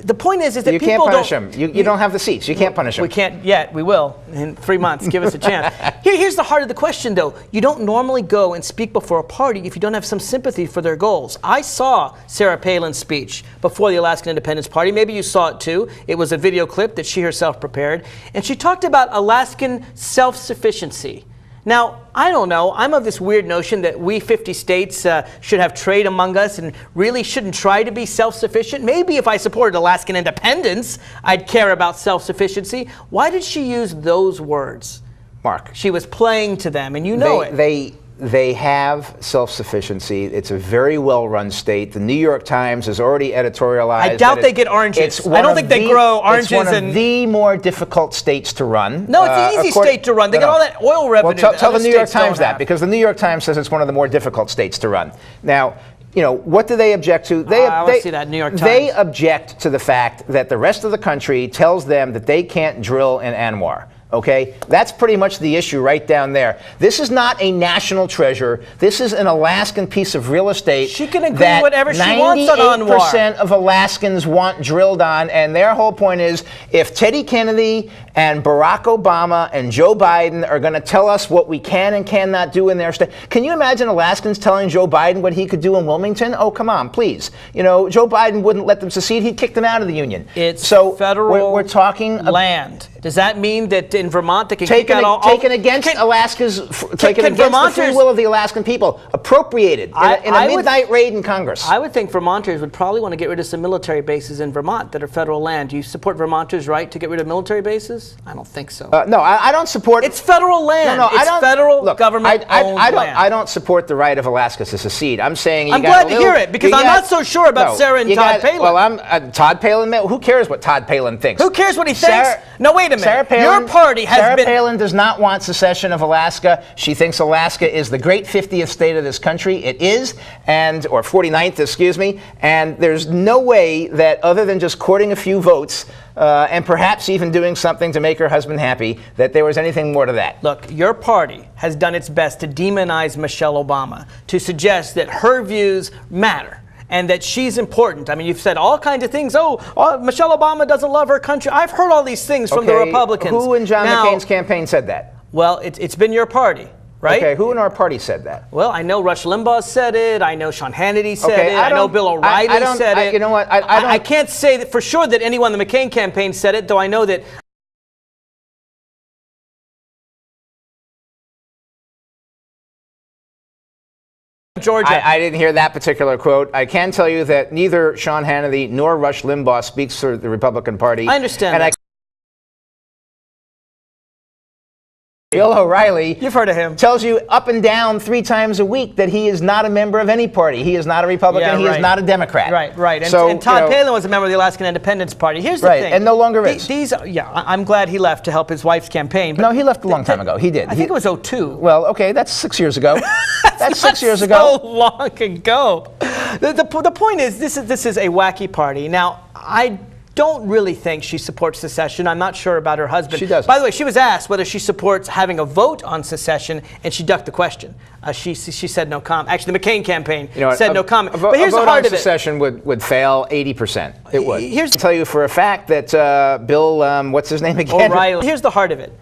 The point is that you people can't punish him. You don't have the seats. You can't punish him. We can't yet. We will in 3 months. Give us a chance. Here's the heart of the question, though. You don't normally go and speak before a party if you don't have some sympathy for their goals. I saw Sarah Palin's speech before the Alaskan Independence Party. Maybe you saw it too. It was a video clip that she herself prepared. And she talked about Alaskan self-sufficiency. Now, I don't know. I'm of this weird notion that we 50 states should have trade among us and really shouldn't try to be self-sufficient. Maybe if I supported Alaskan independence, I'd care about self-sufficiency. Why did she use those words? Mark. She was playing to them, and you know it. They have self-sufficiency. It's a very well-run state. The New York Times has already editorialized. I doubt they get oranges. I don't think they grow oranges. It's one of the more difficult states to run. No, it's an easy state to run. They get all that oil revenue. Well, tell the New York Times that, because the New York Times says it's one of the more difficult states to run. Now, what do they object to? I see that, New York Times. They object to the fact that the rest of the country tells them that they can't drill in Anwar. Okay, that's pretty much the issue right down there. This is not a national treasure. This is an Alaskan piece of real estate. She can agree whatever she wants on Anwar. 98% of Alaskans want drilled on, and their whole point is if Teddy Kennedy and Barack Obama and Joe Biden are going to tell us what we can and cannot do in their state. Can you imagine Alaskans telling Joe Biden what he could do in Wilmington? Oh, come on, please. You know, Joe Biden wouldn't let them secede. He'd kick them out of the union. It's so federal we're talking land. Does that mean that in Vermont they can taken, kick out taken against Alaska's taken against the free will of the Alaskan people, appropriated in a midnight raid in Congress? I would think Vermonters would probably want to get rid of some military bases in Vermont that are federal land. Do you support Vermonters' right to get rid of military bases? I don't think so. No, I don't support. It's federal land. No, it's I don't, federal government-owned land. I don't support the right of Alaska to secede. I'm saying I'm glad to hear it because I'm not so sure about Sarah and Todd Palin. Well, I'm Todd Palin. Who cares what Todd Palin thinks? Who cares what he thinks? No, wait a minute. Sarah Palin, your party has Sarah been. Palin does not want secession of Alaska. She thinks Alaska is the great 50th state of this country. It is, or 49th, excuse me. And there's no way that other than just courting a few votes and perhaps even doing something to make her husband happy, that there was anything more to that. Look, your party has done its best to demonize Michelle Obama, to suggest that her views matter and that she's important. I mean, you've said all kinds of things. Oh, Michelle Obama doesn't love her country. I've heard all these things from the Republicans. Who in John McCain's campaign said that? Well, it's been your party. Right? Okay, who in our party said that? Well, I know Rush Limbaugh said it. I know Sean Hannity said it. I know Bill O'Reilly said it. You know what? I can't say that for sure that anyone in the McCain campaign said it, though I know that Georgia. I didn't hear that particular quote. I can tell you that neither Sean Hannity nor Rush Limbaugh speaks for the Republican Party. I understand that. Bill O'Reilly, you've heard of him, tells you up and down 3 times a week that he is not a member of any party. He is not a Republican. He is not a Democrat. Right. And Todd Palin was a member of the Alaskan Independence Party. Here's the thing. And no longer is. I'm glad he left to help his wife's campaign. But no, he left a long time ago. He did. I think it was 2002. Well, okay, that's 6 years ago. That's 6 years ago. So long ago. The point is, this is a wacky party. Now, I don't really think she supports secession. I'm not sure about her husband. She does. By the way, she was asked whether she supports having a vote on secession, and she ducked the question. She said no comment. Actually, the McCain campaign said no comment. But here's the heart of it. Secession would fail 80%. It would. I'll tell you for a fact that Bill, what's his name again? O'Reilly. Here's the heart of it.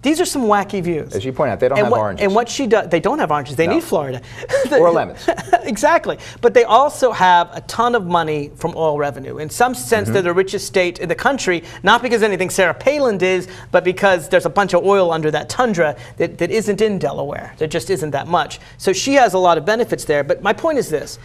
These are some wacky views. As you point out, they don't have oranges. And what she does, they don't have oranges. They need Florida. Or lemons. Exactly. But they also have a ton of money from oil revenue. In some sense, they're the richest state in the country, not because of anything Sarah Palin did, but because there's a bunch of oil under that tundra that isn't in Delaware. There just isn't that much. So she has a lot of benefits there. But my point is this.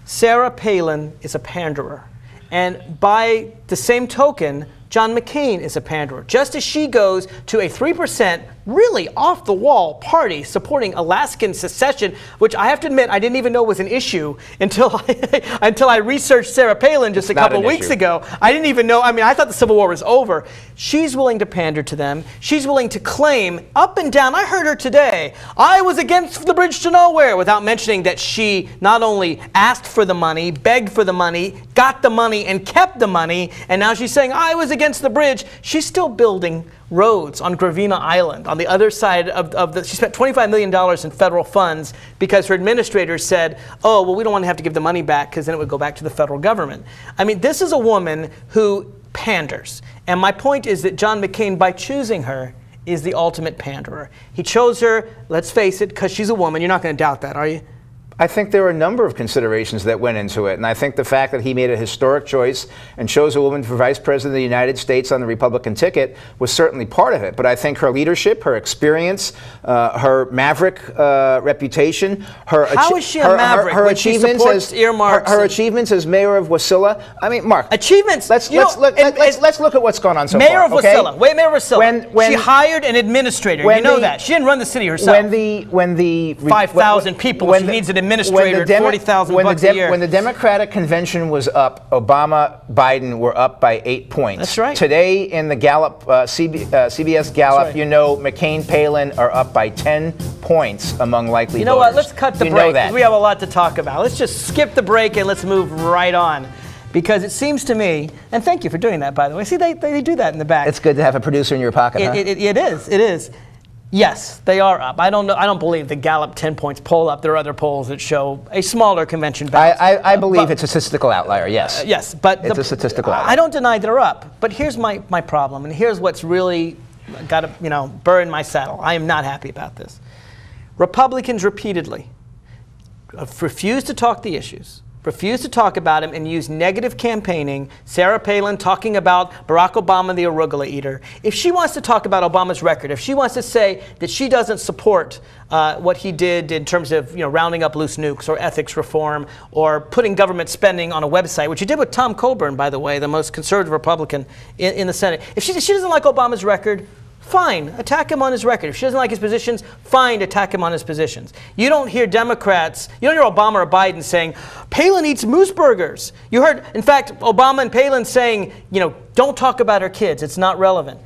Sarah Palin is a panderer. And by the same token, John McCain is a panderer. Just as she goes to a 3% really off-the-wall party supporting Alaskan secession, which I have to admit I didn't even know was an issue until I researched Sarah Palin just a couple weeks ago. I didn't even know. I mean, I thought the Civil War was over. She's willing to pander to them. She's willing to claim up and down. I heard her today. I was against the bridge to nowhere, without mentioning that she not only asked for the money, begged for the money, got the money, and kept the money, and now she's saying I was against the bridge. She's still building roads on Gravina Island on the other side of the. She spent $25 million in federal funds because her administrators said, oh, well, we don't want to have to give the money back because then it would go back to the federal government. I mean, this is a woman who panders. And my point is that John McCain, by choosing her, is the ultimate panderer. He chose her, let's face it, because she's a woman. You're not going to doubt that, are you? I think there were a number of considerations that went into it, and I think the fact that he made a historic choice and chose a woman for Vice President of the United States on the Republican ticket was certainly part of it. But I think her leadership, her experience, her maverick reputation, how is she a maverick her when she supports earmarks? Her achievements as mayor of Wasilla. I mean, Mark. Achievements. Let's look at what's gone on so mayor far. Of Wasilla. Wait, Mayor of Wasilla. She hired an administrator. You know that. She didn't run the city herself. When the 5,000 people, she needs an administrator at $40,000 a year. When the Democratic convention was up, Obama, Biden were up by 8 points. That's right. Today in the Gallup, CBS Gallup, you know, McCain, Palin are up by 10 points among likely voters. You know what? Let's cut the break. Know that. We have a lot to talk about. Let's just skip the break and let's move right on. Because it seems to me, and thank you for doing that, by the way. See, they do that in the back. It's good to have a producer in your pocket, huh? It is. Yes, they are up. I don't know. I don't believe the Gallup 10 points poll up. There are other polls that show a smaller convention balance. I believe it's a statistical outlier, yes. Yes, but it's a statistical outlier. I don't deny they're up, but here's my problem, and here's what's really got to burr in my saddle. I am not happy about this. Republicans repeatedly refuse to talk the issues, refuse to talk about him, and use negative campaigning. Sarah Palin talking about Barack Obama, the arugula eater. If she wants to talk about Obama's record, if she wants to say that she doesn't support what he did in terms of rounding up loose nukes or ethics reform or putting government spending on a website, which he did with Tom Coburn, by the way, the most conservative Republican in the Senate. If she doesn't like Obama's record, fine, attack him on his record. If she doesn't like his positions, fine, attack him on his positions. You don't hear Democrats, you don't hear Obama or Biden saying, Palin eats moose burgers. You heard, in fact, Obama and Palin saying, don't talk about our kids. It's not relevant.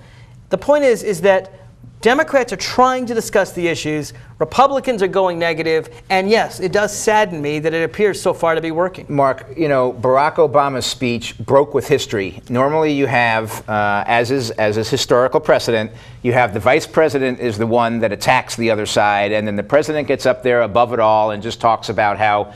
The point is that Democrats are trying to discuss the issues. Republicans are going negative. And yes, it does sadden me that it appears so far to be working. Mark, Barack Obama's speech broke with history. Normally you have, as is historical precedent, you have the vice president is the one that attacks the other side, and then the president gets up there above it all and just talks about how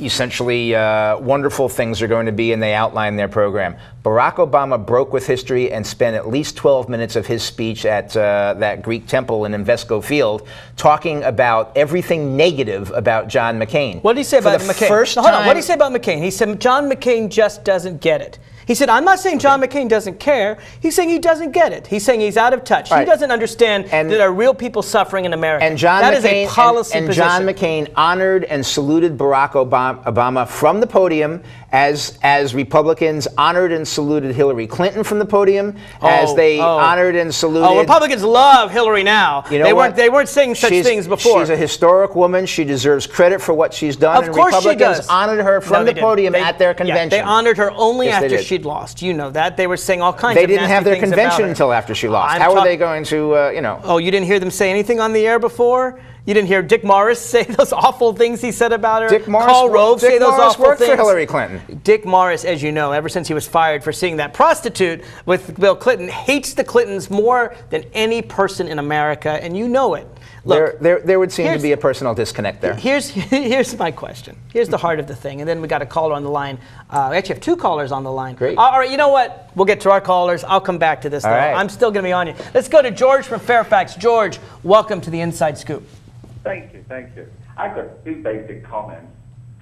essentially wonderful things are going to be, and they outline their program. Barack Obama broke with history and spent at least 12 minutes of his speech at that Greek temple in Invesco Field talking about everything negative about John McCain. What did he say about McCain? Hold on, what did he say about McCain? He said John McCain just doesn't get it. He said, I'm not saying John McCain doesn't care. He's saying he doesn't get it. He's saying he's out of touch. Right. He doesn't understand that there are real people suffering in America. And John that McCain, is a policy and position. John McCain honored and saluted Barack Obama from the podium as Republicans honored and saluted Hillary Clinton from the podium, as they honored and saluted. Oh, Republicans love Hillary now. They weren't saying such things before. She's a historic woman. She deserves credit for what she's done. Of course she does. Republicans honored her from the podium at their convention. Yeah, they honored her only after she'd lost. You know that. They were saying all kinds of nasty things about her. They didn't have their convention until after she lost. How are they going to, Oh, you didn't hear them say anything on the air before? You didn't hear Dick Morris say those awful things he said about her? Dick Morris, Karl Rove say those awful worked things? for Hillary Clinton. Dick Morris, as you know, ever since he was fired for seeing that prostitute with Bill Clinton, hates the Clintons more than any person in America, and you know it. Look, there would seem to be a personal disconnect there. Here's my question. Here's the heart of the thing, and then we got a caller on the line. We actually have two callers on the line. Great. All right, you know what? We'll get to our callers. I'll come back to this, though. Right. I'm still going to be on you. Let's go to George from Fairfax. George, welcome to the Inside Scoop. Thank you, thank you. I've got two basic comments.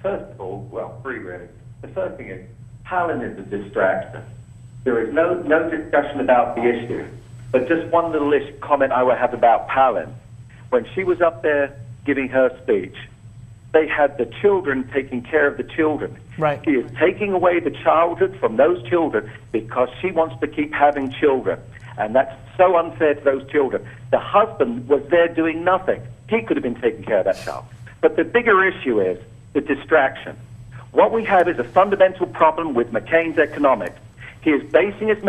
First of all, well, three really. The first thing is, Palin is a distraction. There is no discussion about the issue. But just one little comment I would have about Palin. When she was up there giving her speech, they had the children taking care of the children. Right. She is taking away the childhood from those children because she wants to keep having children. And that's so unfair to those children. The husband was there doing nothing. He could have been taking care of that child. But the bigger issue is the distraction. What we have is a fundamental problem with McCain's economics. He is basing his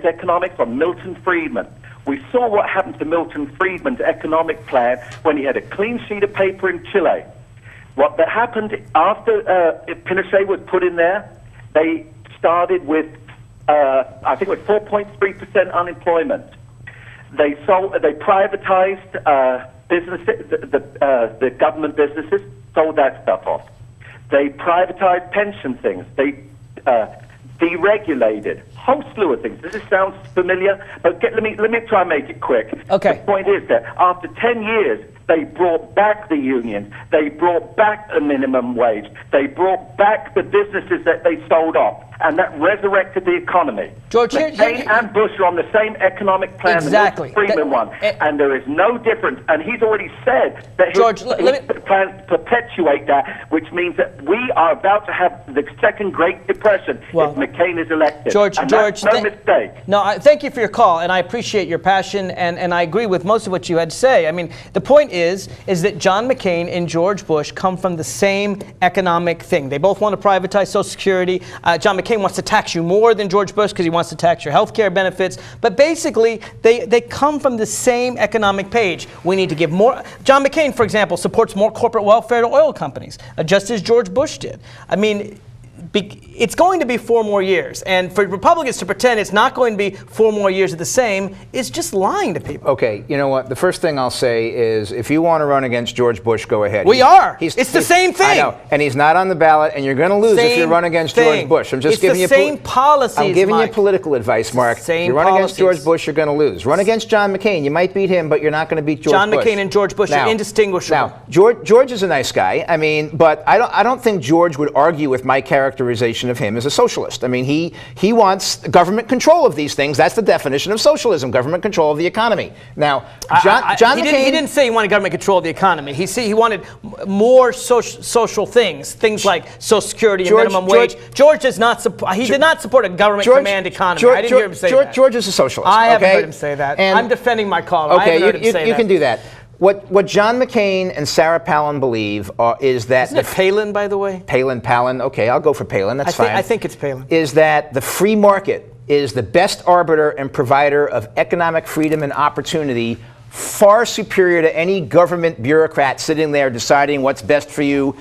economics on Milton Friedman. We saw what happened to Milton Friedman's economic plan when he had a clean sheet of paper in Chile. What that happened after Pinochet was put in there, they started with, I think it was 4.3% unemployment. They privatized businesses, the government businesses, sold that stuff off. They privatized pension things. They deregulated. Whole slew of things. Does this sound familiar? But let me try and make it quick. Okay. The point is that after 10 years, they brought back the unions. They brought back the minimum wage. They brought back the businesses that they sold off. And that resurrected the economy. George, McCain and Bush are on the same economic plan, exactly. The Freeman one. And there is no difference. And he's already said that his plans perpetuate that, which means that we are about to have the second Great Depression if McCain is elected. George, that's no mistake. No, thank you for your call, and I appreciate your passion, and I agree with most of what you had to say. I mean, the point is that John McCain and George Bush come from the same economic thing. They both want to privatize Social Security. John McCain wants to tax you more than George Bush because he wants to tax your health care benefits. But basically, they come from the same economic page. We need to give more. John McCain, for example, supports more corporate welfare to oil companies, just as George Bush did. I mean, It's going to be 4 more years. And for Republicans to pretend it's not going to be 4 more years of the same is just lying to people. Okay, you know what? The first thing I'll say is if you want to run against George Bush, go ahead. We are. It's the same thing. I know. And he's not on the ballot, and you're going to lose if you run against George Bush. I'm just giving you same policies, I'm giving Mike. you political advice, Mark. You run against George Bush, you're going to lose. Run against John McCain. You might beat him, but you're not going to beat George Bush. John McCain and George Bush are indistinguishable. Now, George is a nice guy. I mean, but I don't think George would argue with my characterization of him as a socialist. I mean, he wants government control of these things. That's the definition of socialism: government control of the economy. Now, John McCain didn't say he wanted government control of the economy. He wanted more social things like Social Security and minimum wage. George does not support. He did not support a government command economy. I didn't hear him say that. George is a socialist. I haven't heard him say that. I'm defending my caller. Okay, I haven't heard him say that. You can do that. What John McCain and Sarah Palin believe is that... Isn't it Palin, by the way? Palin. Okay, I'll go for Palin. That's fine. I think it's Palin. Is that the free market is the best arbiter and provider of economic freedom and opportunity, far superior to any government bureaucrat sitting there deciding what's best for you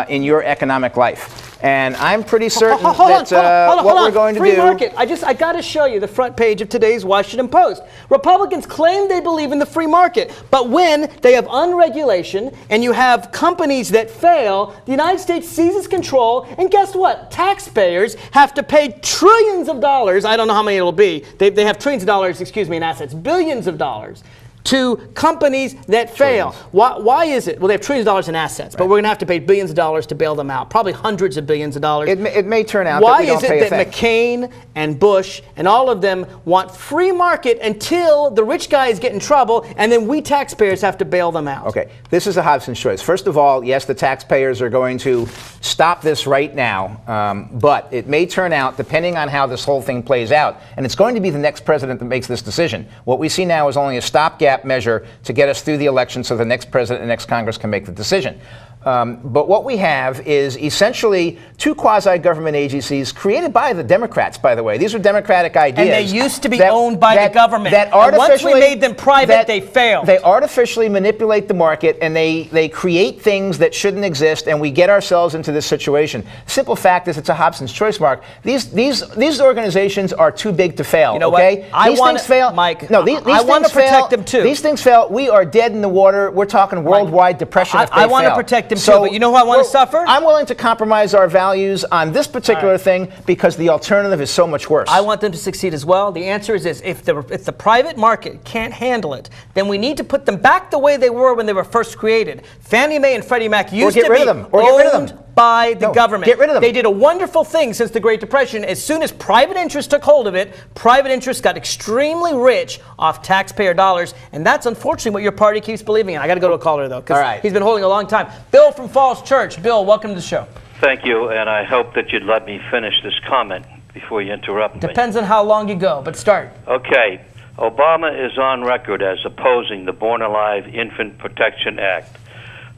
in your economic life. And I'm pretty certain what we're going to do... Free market. I got to show you the front page of today's Washington Post. Republicans claim they believe in the free market, but when they have unregulation and you have companies that fail, the United States seizes control, and guess what? Taxpayers have to pay trillions of dollars. I don't know how many it'll be. They have trillions of dollars, in assets, billions of dollars, to companies that fail. Why is it? Well, they have trillions of dollars in assets, but we're going to have to pay billions of dollars to bail them out, probably hundreds of billions of dollars. It may turn out that we don't pay a thing. Why is it that McCain and Bush and all of them want free market until the rich guys get in trouble, and then we taxpayers have to bail them out? Okay, this is a Hobson's choice. First of all, yes, the taxpayers are going to stop this right now, but it may turn out, depending on how this whole thing plays out, and it's going to be the next president that makes this decision. What we see now is only a stopgap measure to get us through the election so the next president and next Congress can make the decision. But what we have is essentially 2 quasi-government agencies created by the Democrats, by the way. These are Democratic ideas. And they used to be owned by the government. And once we made them private, they failed. They artificially manipulate the market, and they create things that shouldn't exist, and we get ourselves into this situation. Simple fact is it's a Hobson's choice, Mark. These organizations are too big to fail, you know okay? What? These things fail. Mike, no, these I want to protect them too. These things fail. We are dead in the water. We're talking worldwide depression if they fail. I want to protect them too, but you know who I want to suffer? I'm willing to compromise our values on this particular thing because the alternative is so much worse. I want them to succeed as well. The answer is this: if the private market can't handle it, then we need to put them back the way they were when they were first created. Fannie Mae and Freddie Mac used to be owned by the government. Get rid of them. They did a wonderful thing since the Great Depression. As soon as private interests took hold of it, private interests got extremely rich off taxpayer dollars, and that's unfortunately what your party keeps believing in. I got to go to a caller though, because he's been holding a long time. Bill from Falls Church. Bill, welcome to the show. Thank you, and I hope that you'd let me finish this comment before you interrupt me. Depends on how long you go, but start. Okay. Obama is on record as opposing the Born Alive Infant Protection Act.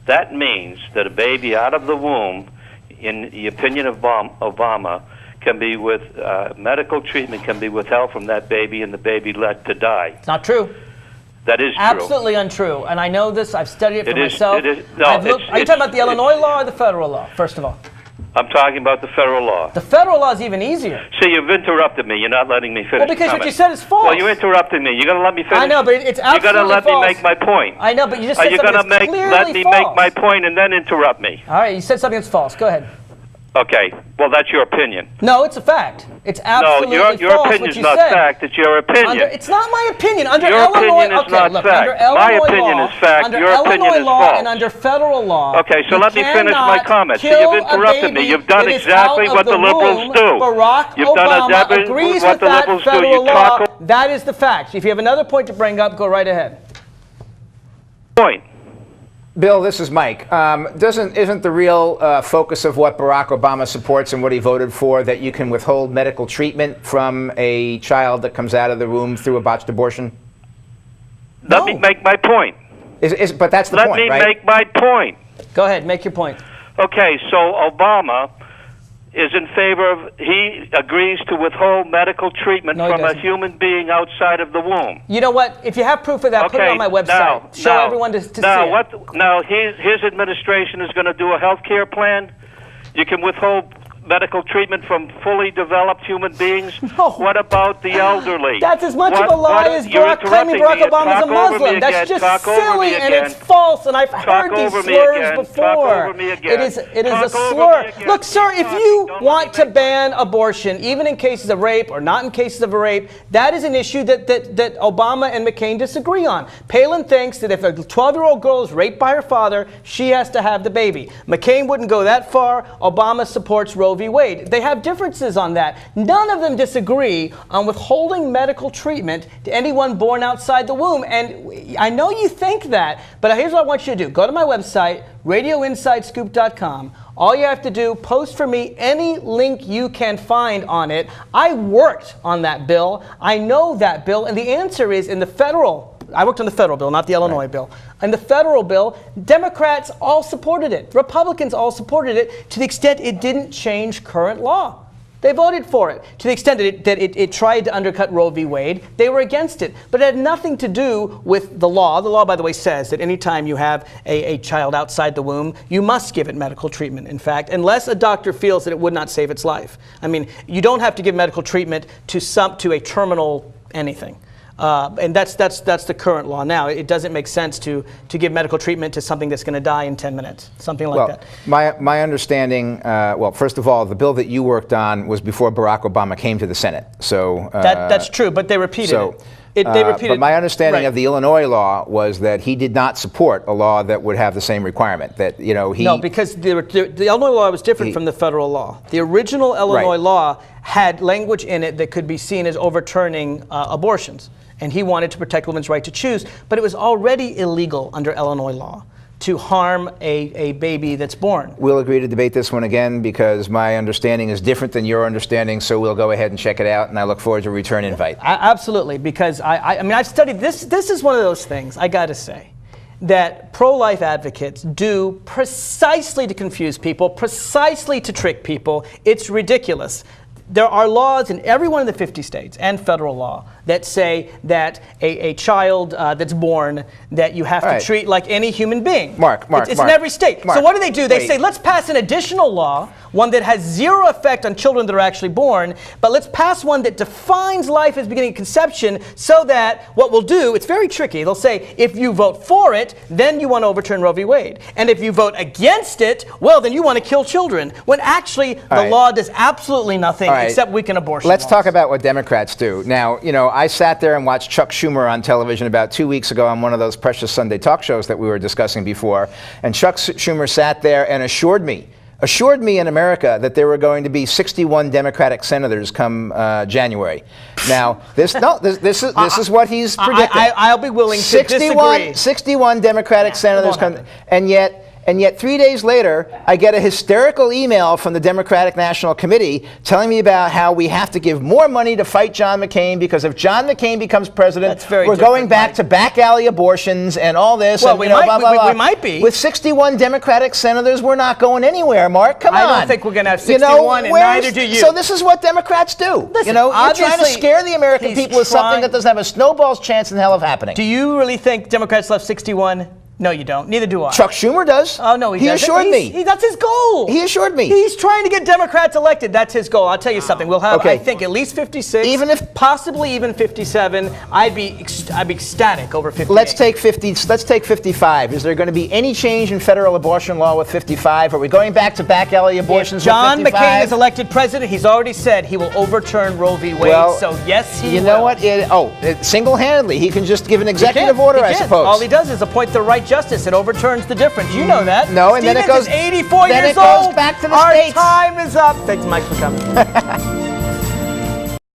That means that a baby out of the womb, in the opinion of Obama, can be with medical treatment can be withheld from that baby and the baby let to die. It's not true. That is true. Absolutely untrue. And I know this. I've studied it for myself. No, are you talking about the Illinois law or the federal law, first of all? I'm talking about the federal law. The federal law is even easier. See, you've interrupted me. You're not letting me finish. Well, because what you said is false. Well, you interrupted me. You're going to let me finish. I know, but it's absolutely false. You're going to let me make my point. I know, but you just said something that's clearly false. Let me make my point and then interrupt me. All right, you said something that's false. Go ahead. Okay, well, that's your opinion. No, it's a fact. It's absolutely false. No, your opinion's not fact. It's your opinion. It's not my opinion. Under your Illinois, opinion is not fact. My opinion is fact. Your opinion is false. And under federal law. Okay, so let me finish my comment. So you've interrupted me. You've done exactly what the liberals do. Barack Obama agrees with that federal law. That is the fact. If you have another point to bring up, go right ahead. Point. Bill, this is Mike. Isn't the real focus of what Barack Obama supports and what he voted for that you can withhold medical treatment from a child that comes out of the womb through a botched abortion? Let me make my point. But that's the point, right? Let me make my point. Go ahead, make your point. Okay, so Obama is in favor of, he agrees to withhold medical treatment from a human being outside of the womb. You know what? If you have proof of that, put it on my website. Show everyone to see it. Now, his administration is going to do a health care plan. You can withhold medical treatment from fully developed human beings? What about the elderly? That's as much of a lie as claiming Barack Obama is a Muslim. That's just silly and it's false, and I've heard these slurs before. It is a slur. Look, sir, if you want to ban abortion, even in cases of rape or not in cases of a rape, that is an issue that Obama and McCain disagree on. Palin thinks that if a 12-year-old girl is raped by her father, she has to have the baby. McCain wouldn't go that far. Obama supports Roe v. Wade. They have differences on that. None of them disagree on withholding medical treatment to anyone born outside the womb. And I know you think that, but here's what I want you to do. Go to my website, radioinsidescoop.com. All you have to do, post for me any link you can find on it. I worked on that bill. I know that bill. And the answer is in the federal, I worked on the federal bill, not the Illinois bill. In the federal bill, Democrats all supported it. Republicans all supported it to the extent it didn't change current law. They voted for it. To the extent that it tried to undercut Roe v. Wade, they were against it. But it had nothing to do with the law. The law, by the way, says that any time you have a child outside the womb, you must give it medical treatment, in fact, unless a doctor feels that it would not save its life. I mean, you don't have to give medical treatment to a terminal anything. And that's the current law now. It doesn't make sense to give medical treatment to something that's going to die in 10 minutes, something like that. My understanding, well, first of all, the bill that you worked on was before Barack Obama came to the Senate. So that's true, but they repeated it. But my understanding of the Illinois law was that he did not support a law that would have the same requirement. That no, because the Illinois law was different from the federal law. The original Illinois law had language in it that could be seen as overturning abortions. And he wanted to protect women's right to choose, but it was already illegal under Illinois law to harm a baby that's born. We'll agree to debate this one again because my understanding is different than your understanding, so we'll go ahead and check it out, and I look forward to a return invite. Absolutely, because I mean, I've studied this. This is one of those things, I got to say, that pro-life advocates do precisely to confuse people, precisely to trick people. It's ridiculous. There are laws in every one of the 50 states and federal law that say that a child that's born that you have to treat like any human being. It's in every state. So what do? They say, let's pass an additional law, one that has zero effect on children that are actually born, but let's pass one that defines life as beginning of conception so that what we'll do, it's very tricky. They'll say, if you vote for it, then you want to overturn Roe v. Wade. And if you vote against it, well, then you want to kill children. When actually the law does absolutely nothing except weaken abortion. Let's talk about what Democrats do. Now, I sat there and watched Chuck Schumer on television about 2 weeks ago on one of those Precious Sunday talk shows that we were discussing before. And Chuck Schumer sat there and assured me in America that there were going to be 61 Democratic senators come January. Now, this is what he's predicting. I'll be willing to disagree. 61 Democratic senators come, and yet 3 days later, I get a hysterical email from the Democratic National Committee telling me about how we have to give more money to fight John McCain because if John McCain becomes president, we're going back to back alley abortions and all this. Well, and, we might be. With 61 Democratic senators, we're not going anywhere, Mark. Come on. I don't think we're going to have 61, and neither do you. So this is what Democrats do. Listen, you're trying to scare the American people with something that doesn't have a snowball's chance in hell of happening. Do you really think Democrats left 61? No, you don't. Neither do I. Chuck Schumer does. Oh, no, he doesn't. Assured me. That's his goal. He assured me. He's trying to get Democrats elected. That's his goal. I'll tell you something. We'll have, I think, at least 56. Even if possibly even 57. I'd be ecstatic over 58. Let's take 50. Let's take 55. Is there going to be any change in federal abortion law with 55? Are we going back to back alley abortions? If John McCain is elected president, he's already said he will overturn Roe v. Wade. Well, so yes, he will. You know what? Single-handedly, he can just give an executive order, I suppose. All he does is appoint the right justice and overturn the difference. You know that. No, and then it goes. Is 84 then years it goes old. back to the Our states. time is up. Thanks, Mike, for coming.